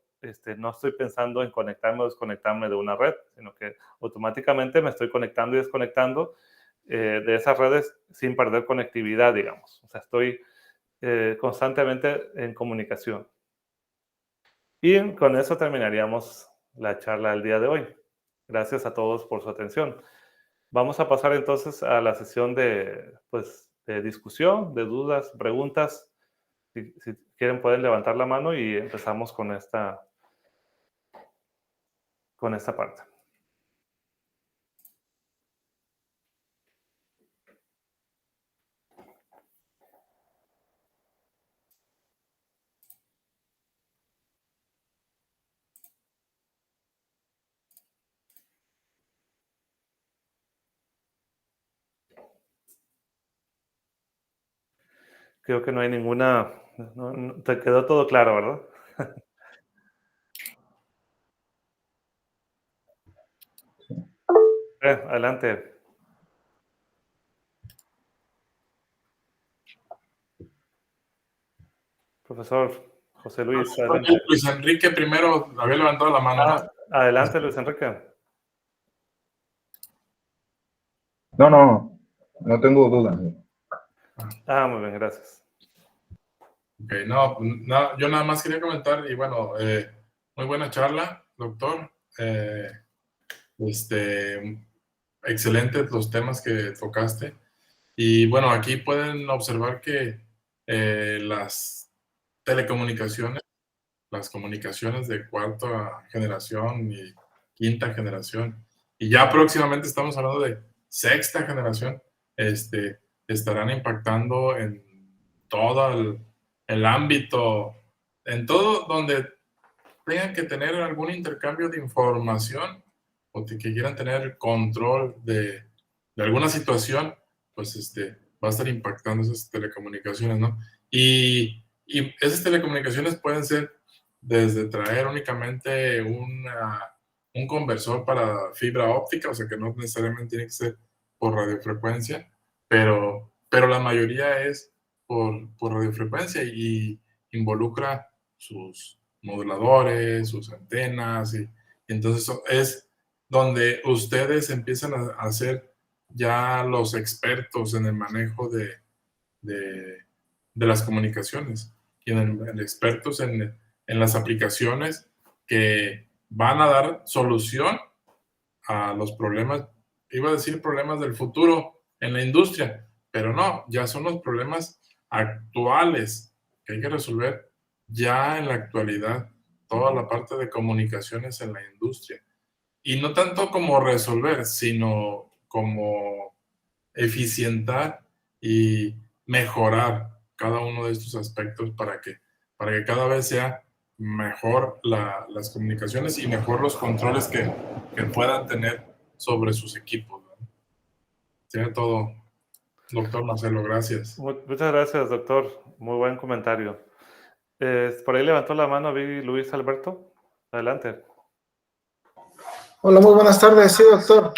no estoy pensando en conectarme o desconectarme de una red, sino que automáticamente me estoy conectando y desconectando de esas redes sin perder conectividad, digamos. O sea, estoy constantemente en comunicación. Y con eso terminaríamos la charla del día de hoy. Gracias a todos por su atención. Vamos a pasar entonces a la sesión de discusión, de dudas, preguntas. Si quieren pueden levantar la mano y empezamos con esta parte. Creo que no hay ninguna. Te quedó todo claro, ¿verdad? Adelante. Profesor José Luis, adelante. Luis Enrique primero había levantado la mano, ¿no? Adelante, Luis Enrique. No tengo duda. Muy bien, gracias. Ok, yo nada más quería comentar, y bueno, muy buena charla, doctor. Excelentes los temas que tocaste. Y bueno, aquí pueden observar que las telecomunicaciones, las comunicaciones de cuarta generación y quinta generación, y ya próximamente estamos hablando de sexta generación, estarán impactando en todo el ámbito, en todo donde tengan que tener algún intercambio de información o que quieran tener control de alguna situación, pues va a estar impactando esas telecomunicaciones, ¿no? Y esas telecomunicaciones pueden ser desde traer únicamente un conversor para fibra óptica, o sea que no necesariamente tiene que ser por radiofrecuencia, pero pero la mayoría es por radiofrecuencia y involucra sus moduladores, sus antenas, y entonces es donde ustedes empiezan a ser ya los expertos en el manejo de, de las comunicaciones y en expertos en las aplicaciones que van a dar solución a los problemas, iba a decir problemas del futuro en la industria, pero no, ya son los problemas actuales que hay que resolver ya en la actualidad, toda la parte de comunicaciones en la industria. Y no tanto como resolver, sino como eficientar y mejorar cada uno de estos aspectos para que cada vez sea mejor las comunicaciones y mejor los controles que puedan tener sobre sus equipos, ¿no? Sería todo, doctor Marcelo, gracias. Muchas gracias, doctor. Muy buen comentario. Por ahí levantó la mano, vi Luis Alberto. Adelante. Hola, muy buenas tardes, sí, doctor.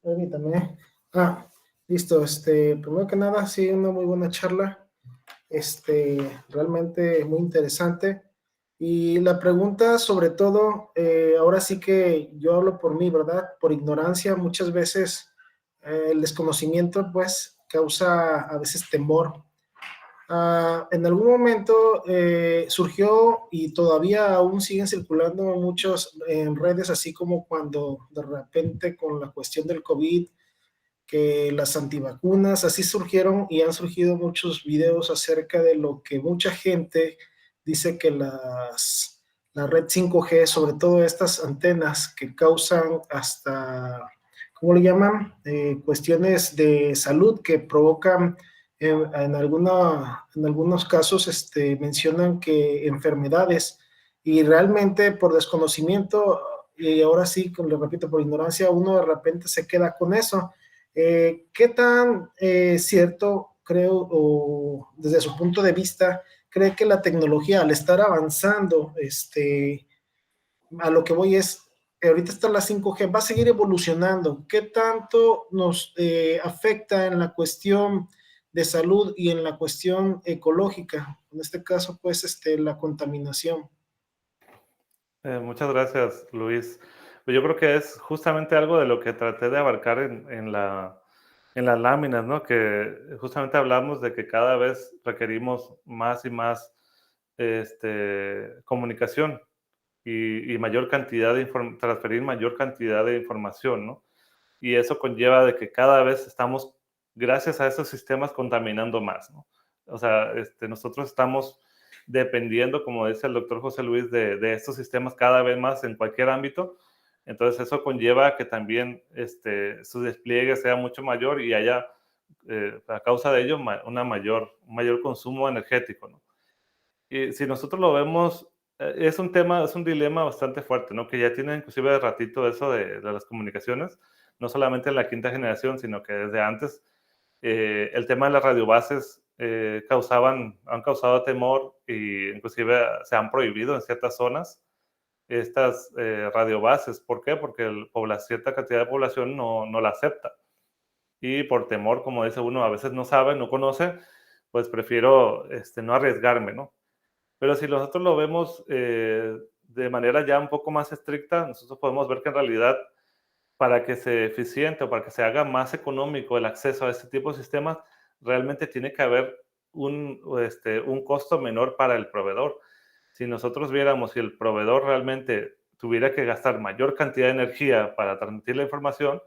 Permítame. Listo, primero que nada, sí, una muy buena charla, realmente muy interesante. Y la pregunta, sobre todo, ahora sí que yo hablo por mí, ¿verdad? Por ignorancia, muchas veces el desconocimiento, pues, causa a veces temor. En algún momento surgió y todavía aún siguen circulando muchos en redes, así como cuando de repente con la cuestión del COVID, que las antivacunas, así surgieron y han surgido muchos videos acerca de lo que mucha gente dice que la red 5G, sobre todo estas antenas que causan hasta, ¿cómo le llaman? Cuestiones de salud que provocan en algunos casos mencionan que enfermedades y realmente por desconocimiento y ahora sí, como le repito, por ignorancia, uno de repente se queda con eso. ¿Qué tan cierto creo o desde su punto de vista cree que la tecnología al estar avanzando, a lo que voy es, ahorita está la 5G, va a seguir evolucionando? ¿Qué tanto nos afecta en la cuestión de salud y en la cuestión ecológica? En este caso, pues, la contaminación. Muchas gracias, Luis. Pues yo creo que es justamente algo de lo que traté de abarcar en las láminas, ¿no? Que justamente hablamos de que cada vez requerimos más y más comunicación y mayor cantidad de transferir mayor cantidad de información, ¿no? Y eso conlleva de que cada vez estamos, gracias a esos sistemas, contaminando más, ¿no? O sea, nosotros estamos dependiendo, como dice el doctor José Luis, de estos sistemas cada vez más en cualquier ámbito. Entonces eso conlleva que también su despliegue sea mucho mayor y haya, a causa de ello, un mayor consumo energético, ¿no? Y si nosotros lo vemos, es un tema, es un dilema bastante fuerte, ¿no? Que ya tiene inclusive de ratito eso de las comunicaciones, no solamente en la quinta generación, sino que desde antes el tema de las radiobases han causado temor e inclusive se han prohibido en ciertas zonas estas radiobases. ¿Por qué? Porque cierta cantidad de población no la acepta. Y por temor, como dice uno, a veces no sabe, no conoce, pues prefiero no arriesgarme, ¿no? Pero si nosotros lo vemos de manera ya un poco más estricta, nosotros podemos ver que en realidad para que sea eficiente o para que se haga más económico el acceso a este tipo de sistemas, realmente tiene que haber un costo menor para el proveedor. Si nosotros viéramos si el proveedor realmente tuviera que gastar mayor cantidad de energía para transmitir la información,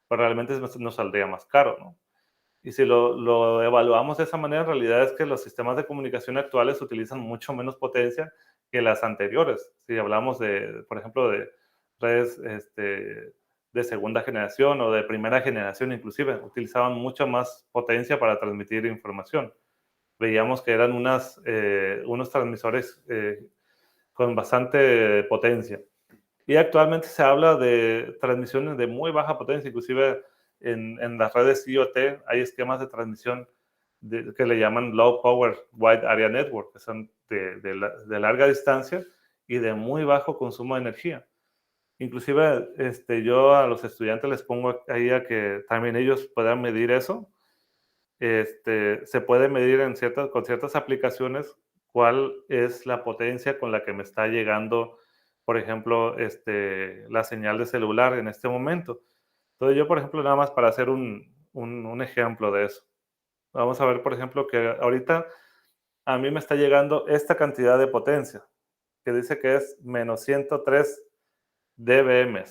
pues realmente nos saldría más caro, ¿no? Y si lo evaluamos de esa manera, en realidad es que los sistemas de comunicación actuales utilizan mucho menos potencia que las anteriores. Si hablamos de, por ejemplo, de redes de segunda generación o de primera generación inclusive, utilizaban mucha más potencia para transmitir información. Veíamos que eran unos transmisores con bastante potencia. Y actualmente se habla de transmisiones de muy baja potencia, inclusive en las redes IoT hay esquemas de transmisión que le llaman Low Power Wide Area Network, que son de larga distancia y de muy bajo consumo de energía. Inclusive yo a los estudiantes les pongo ahí a que también ellos puedan medir eso se puede medir con ciertas aplicaciones cuál es la potencia con la que me está llegando, por ejemplo, la señal de celular en este momento. Entonces yo, por ejemplo, nada más para hacer un ejemplo de eso. Vamos a ver, por ejemplo, que ahorita a mí me está llegando esta cantidad de potencia, que dice que es menos 103 dBm.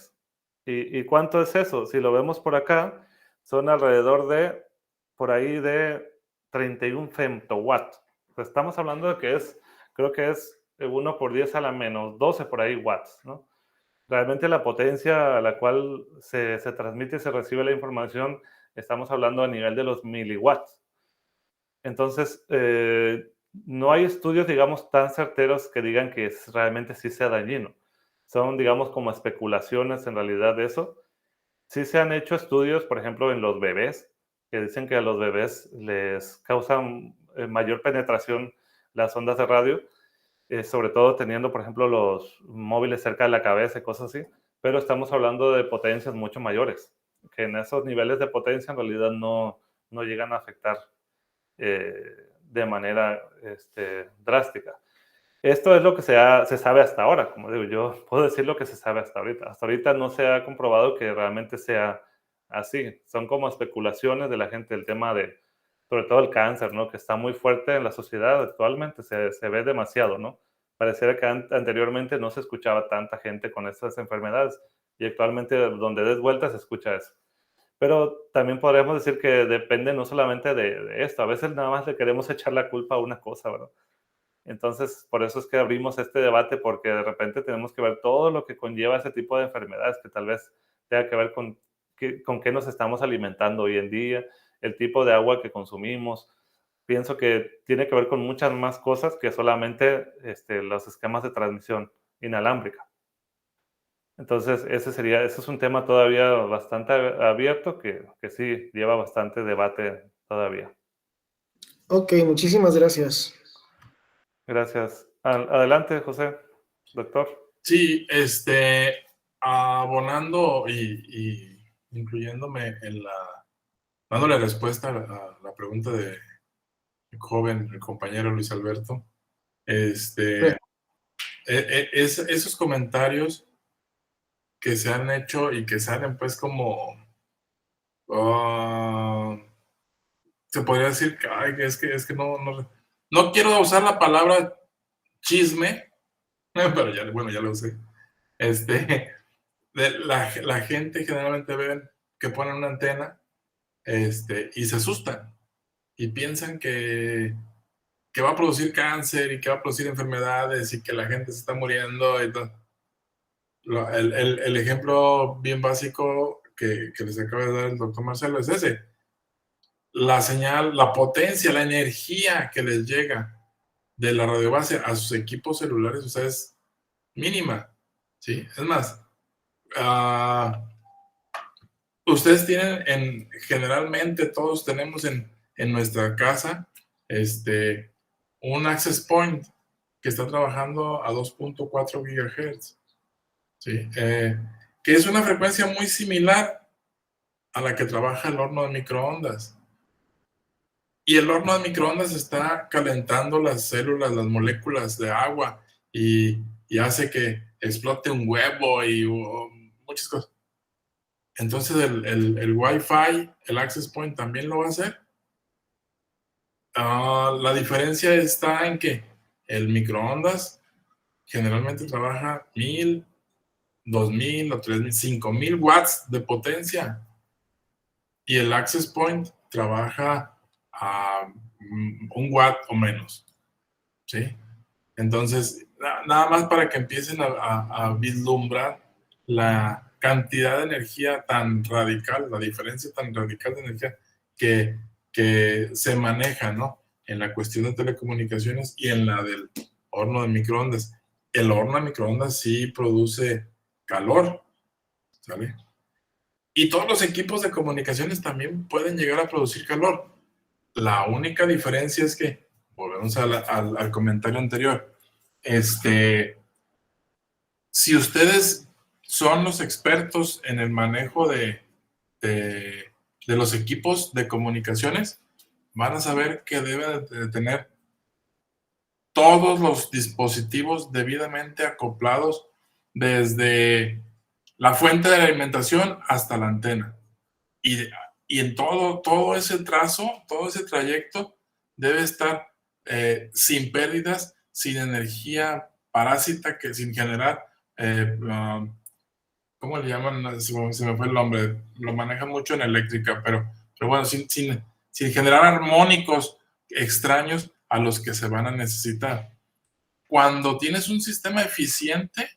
¿Y cuánto es eso? Si lo vemos por acá, son alrededor de, por ahí de 31 femtowatts. Pues estamos hablando de que creo que es 1 por 10 a la menos 12 por ahí watts, ¿no? Realmente la potencia a la cual se transmite y se recibe la información, estamos hablando a nivel de los miliwatts. Entonces, no hay estudios, digamos, tan certeros que digan que realmente sí sea dañino. Son, digamos, como especulaciones en realidad de eso. Sí se han hecho estudios, por ejemplo, en los bebés, que dicen que a los bebés les causan mayor penetración las ondas de radio, sobre todo teniendo, por ejemplo, los móviles cerca de la cabeza y cosas así, pero estamos hablando de potencias mucho mayores, que en esos niveles de potencia en realidad no llegan a afectar de manera drástica. Esto es lo que se sabe hasta ahora, como digo, yo puedo decir lo que se sabe hasta ahorita. Hasta ahorita no se ha comprobado que realmente sea así. Son como especulaciones de la gente, el tema de, sobre todo el cáncer, ¿no? Que está muy fuerte en la sociedad actualmente, se ve demasiado, ¿no? Pareciera que anteriormente no se escuchaba tanta gente con estas enfermedades y actualmente donde des vueltas se escucha eso. Pero también podríamos decir que depende no solamente de esto, a veces nada más le queremos echar la culpa a una cosa, ¿verdad? Entonces, por eso es que abrimos este debate, porque de repente tenemos que ver todo lo que conlleva ese tipo de enfermedades, que tal vez tenga que ver con qué nos estamos alimentando hoy en día, el tipo de agua que consumimos. Pienso que tiene que ver con muchas más cosas que solamente los esquemas de transmisión inalámbrica. Entonces, ese es un tema todavía bastante abierto que sí lleva bastante debate todavía. Ok, muchísimas gracias. Gracias. Adelante, José, doctor. Sí, abonando y incluyéndome dándole respuesta a la pregunta de el joven, el compañero Luis Alberto, esos comentarios que se han hecho y que salen pues como, se podría decir que, ay, es que no quiero usar la palabra chisme, pero ya, bueno, ya lo usé. La gente generalmente ven que ponen una antena y se asustan y piensan que va a producir cáncer y que va a producir enfermedades y que la gente se está muriendo y todo. El ejemplo bien básico que les acaba de dar el doctor Marcelo es ese. La señal, la potencia, la energía que les llega de la radiobase a sus equipos celulares, o sea, es mínima, ¿sí? Es más, ustedes tienen, generalmente todos tenemos en nuestra casa, un access point que está trabajando a 2.4 GHz, ¿sí? Que es una frecuencia muy similar a la que trabaja el horno de microondas. Y el horno de microondas está calentando las células, las moléculas de agua y hace que explote un huevo y muchas cosas. Entonces el Wi-Fi, el access point también lo va a hacer. La diferencia está en que el microondas generalmente trabaja 1000, 2000 o 3000, 5000 watts de potencia. Y el access point trabaja a 1 watt o menos. ¿Sí? Entonces, nada más para que empiecen a vislumbrar la cantidad de energía tan radical, la diferencia tan radical de energía que se maneja, ¿no? En la cuestión de telecomunicaciones y en la del horno de microondas. El horno de microondas sí produce calor, ¿sale? Y todos los equipos de comunicaciones también pueden llegar a producir calor. La única diferencia es que, volvemos al comentario anterior, si ustedes son los expertos en el manejo de los equipos de comunicaciones, van a saber que deben de tener todos los dispositivos debidamente acoplados desde la fuente de la alimentación hasta la antena. Y en todo ese trazo, todo ese trayecto debe estar sin pérdidas, sin energía parásita, sin generar, ¿cómo le llaman? Se me fue el nombre, lo manejan mucho en eléctrica, pero bueno, sin generar armónicos extraños a los que se van a necesitar. Cuando tienes un sistema eficiente,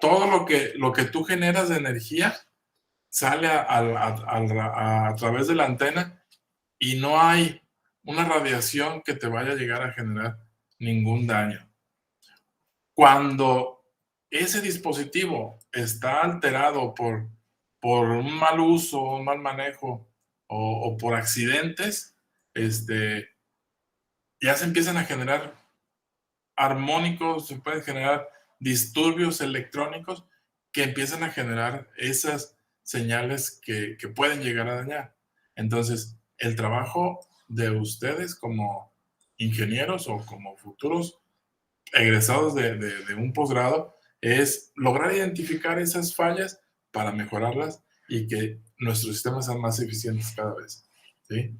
todo lo que tú generas de energía sale a través de la antena y no hay una radiación que te vaya a llegar a generar ningún daño. Cuando ese dispositivo está alterado por un mal uso, un mal manejo o por accidentes, ya se empiezan a generar armónicos, se pueden generar disturbios electrónicos que empiezan a generar esas señales que pueden llegar a dañar. Entonces, el trabajo de ustedes como ingenieros o como futuros egresados de un posgrado es lograr identificar esas fallas para mejorarlas y que nuestros sistemas sean más eficientes cada vez, ¿sí?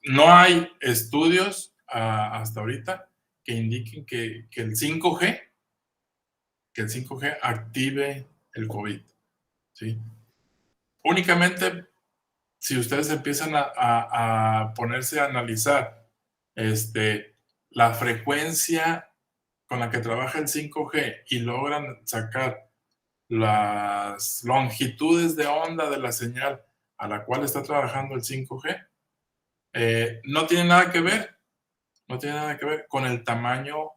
No hay estudios hasta ahorita que indiquen que el 5G active el COVID, ¿sí? Únicamente si ustedes empiezan a ponerse a analizar la frecuencia con la que trabaja el 5G y logran sacar las longitudes de onda de la señal a la cual está trabajando el 5G, no tiene nada que ver con el tamaño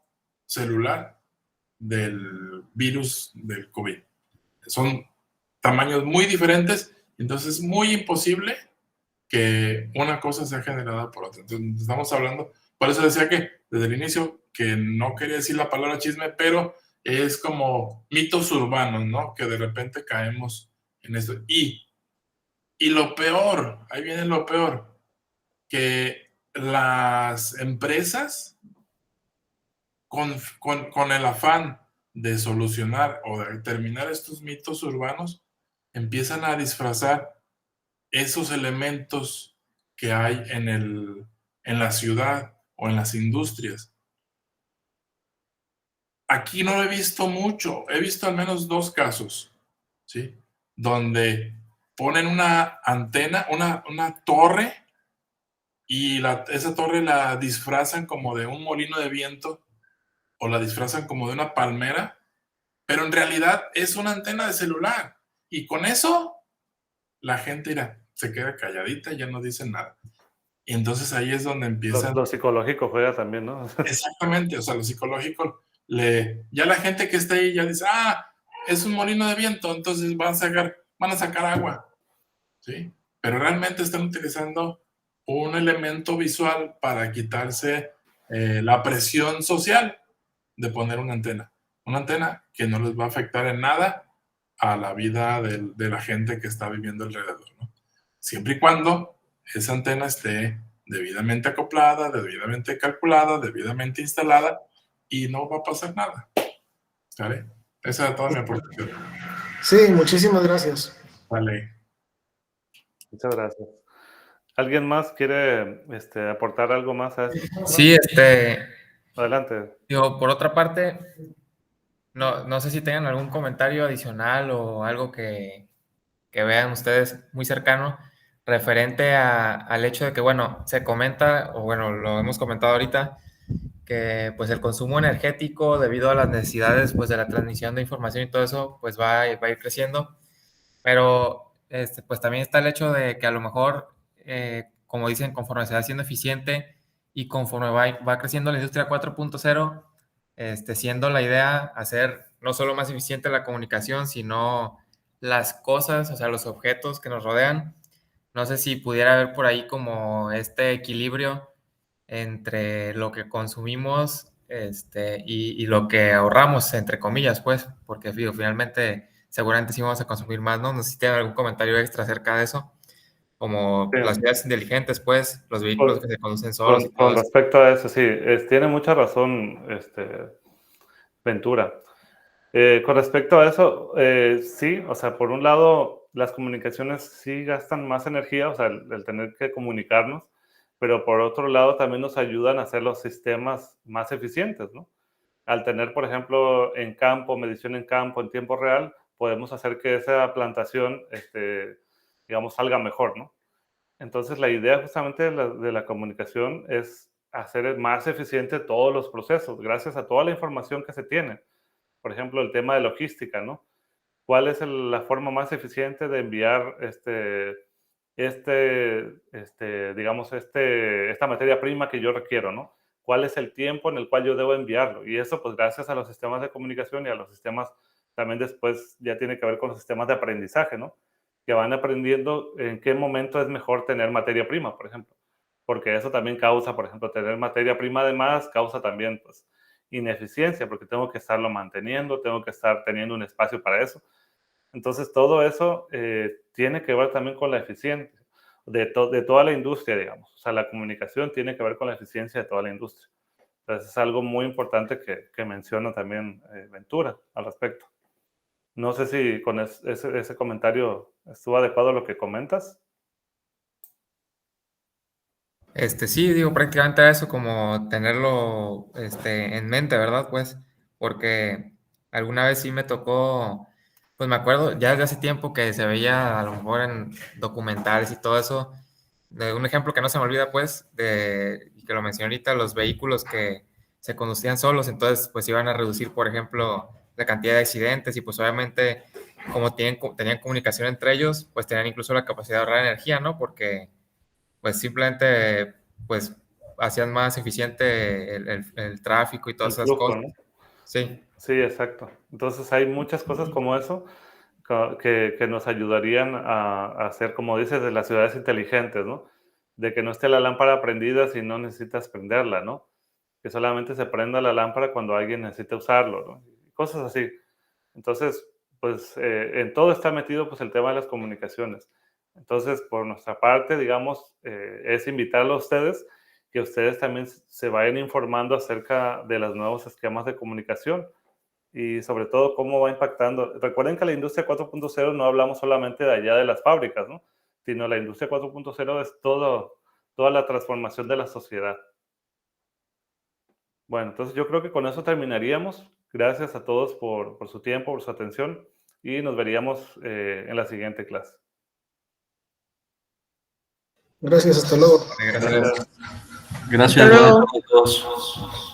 celular del virus del COVID. Son tamaños muy diferentes, entonces es muy imposible que una cosa sea generada por otra. Entonces estamos hablando, por eso decía que desde el inicio que no quería decir la palabra chisme, pero es como mitos urbanos, ¿no? Que de repente caemos en esto. Y lo peor, ahí viene lo peor, que las empresas con el afán de solucionar o de terminar estos mitos urbanos, empiezan a disfrazar esos elementos que hay en la ciudad o en las industrias. Aquí no he visto mucho, he visto al menos 2 casos, ¿sí? Donde ponen una antena, una torre, y esa torre la disfrazan como de un molino de viento o la disfrazan como de una palmera, pero en realidad es una antena de celular. Y con eso la gente se queda calladita y ya no dice nada. Y entonces ahí es donde empiezan... Lo psicológico juega también, ¿no? Exactamente, o sea, lo psicológico, ya la gente que está ahí ya dice, es un molino de viento, entonces van a sacar agua, ¿sí? Pero realmente están utilizando un elemento visual para quitarse la presión social de poner una antena que no les va a afectar en nada a la vida de la gente que está viviendo alrededor, ¿no? Siempre y cuando esa antena esté debidamente acoplada, debidamente calculada, debidamente instalada, y no va a pasar nada. ¿Vale? Esa es toda mi aportación. Sí, muchísimas gracias. Vale. Muchas gracias. ¿Alguien más quiere aportar algo más a esto? Sí, Adelante. digo, por otra parte, no sé si tengan algún comentario adicional o algo que vean ustedes muy cercano referente al hecho de que, bueno, se comenta, o bueno, lo hemos comentado ahorita, que pues el consumo energético debido a las necesidades pues de la transmisión de información y todo eso pues va a ir creciendo, pero pues también está el hecho de que a lo mejor, como dicen, conforme se va haciendo eficiente y conforme va creciendo la industria 4.0, siendo la idea hacer no solo más eficiente la comunicación, sino las cosas, o sea, los objetos que nos rodean. No sé si pudiera haber por ahí como este equilibrio entre lo que consumimos y lo que ahorramos, entre comillas, pues, porque finalmente seguramente sí vamos a consumir más, ¿no? No sé si tienen algún comentario extra acerca de eso, como Sí. las ciudades inteligentes, pues, los vehículos que se conducen solos y todo Con eso. respecto a eso, sí, tiene mucha razón, Ventura. Con respecto a eso, sí, o sea, por un lado, las comunicaciones sí gastan más energía, o sea, el tener que comunicarnos, pero por otro lado también nos ayudan a hacer los sistemas más eficientes, ¿no? Al tener, por ejemplo, en campo, medición en campo, en tiempo real, podemos hacer que esa plantación, digamos, salga mejor, ¿no? Entonces, la idea justamente de la comunicación es hacer más eficiente todos los procesos, gracias a toda la información que se tiene. Por ejemplo, el tema de logística, ¿no? ¿Cuál es la forma más eficiente de enviar digamos, esta materia prima que yo requiero, ¿no? ¿Cuál es el tiempo en el cual yo debo enviarlo? Y eso, pues, gracias a los sistemas de comunicación y a los sistemas, también después ya tiene que ver con los sistemas de aprendizaje, ¿no? Que van aprendiendo en qué momento es mejor tener materia prima, por ejemplo. Porque eso también causa, por ejemplo, tener materia prima de más, causa también, pues, ineficiencia, porque tengo que estarlo manteniendo, tengo que estar teniendo un espacio para eso. Entonces, todo eso tiene que ver también con la eficiencia de toda la industria, digamos. O sea, la comunicación tiene que ver con la eficiencia de toda la industria. Entonces, es algo muy importante que menciona también Ventura al respecto. No sé si con ese comentario estuvo adecuado a lo que comentas. Sí, digo, prácticamente a eso, como tenerlo en mente, ¿verdad? Pues, porque alguna vez sí me tocó, pues me acuerdo, ya desde hace tiempo que se veía a lo mejor en documentales y todo eso, de un ejemplo que no se me olvida, pues, y que lo mencioné ahorita, los vehículos que se conducían solos, entonces, pues iban a reducir, por ejemplo, la cantidad de accidentes y pues obviamente, como tenían comunicación entre ellos, pues tenían incluso la capacidad de ahorrar energía, ¿no? Porque pues simplemente pues hacían más eficiente el tráfico y todas El esas flujo, cosas. ¿no? Sí, Sí, exacto. Entonces, hay muchas cosas como eso que nos ayudarían a hacer, como dices, de las ciudades inteligentes, ¿no? De que no esté la lámpara prendida si no necesitas prenderla, ¿no? Que solamente se prenda la lámpara cuando alguien necesita usarlo, ¿no? Cosas así. Entonces, pues en todo está metido pues el tema de las comunicaciones. Entonces, por nuestra parte, digamos, es invitarlo a ustedes, que ustedes también se vayan informando acerca de los nuevos esquemas de comunicación y sobre todo cómo va impactando. Recuerden que la industria 4.0 no hablamos solamente de allá de las fábricas, ¿no? Sino la industria 4.0 es toda la transformación de la sociedad. Bueno, entonces yo creo que con eso terminaríamos. Gracias a todos por su tiempo, por su atención y nos veríamos en la siguiente clase. Gracias, hasta luego. gracias. Gracias. Gracias, Hasta luego. buenas tardes a todos.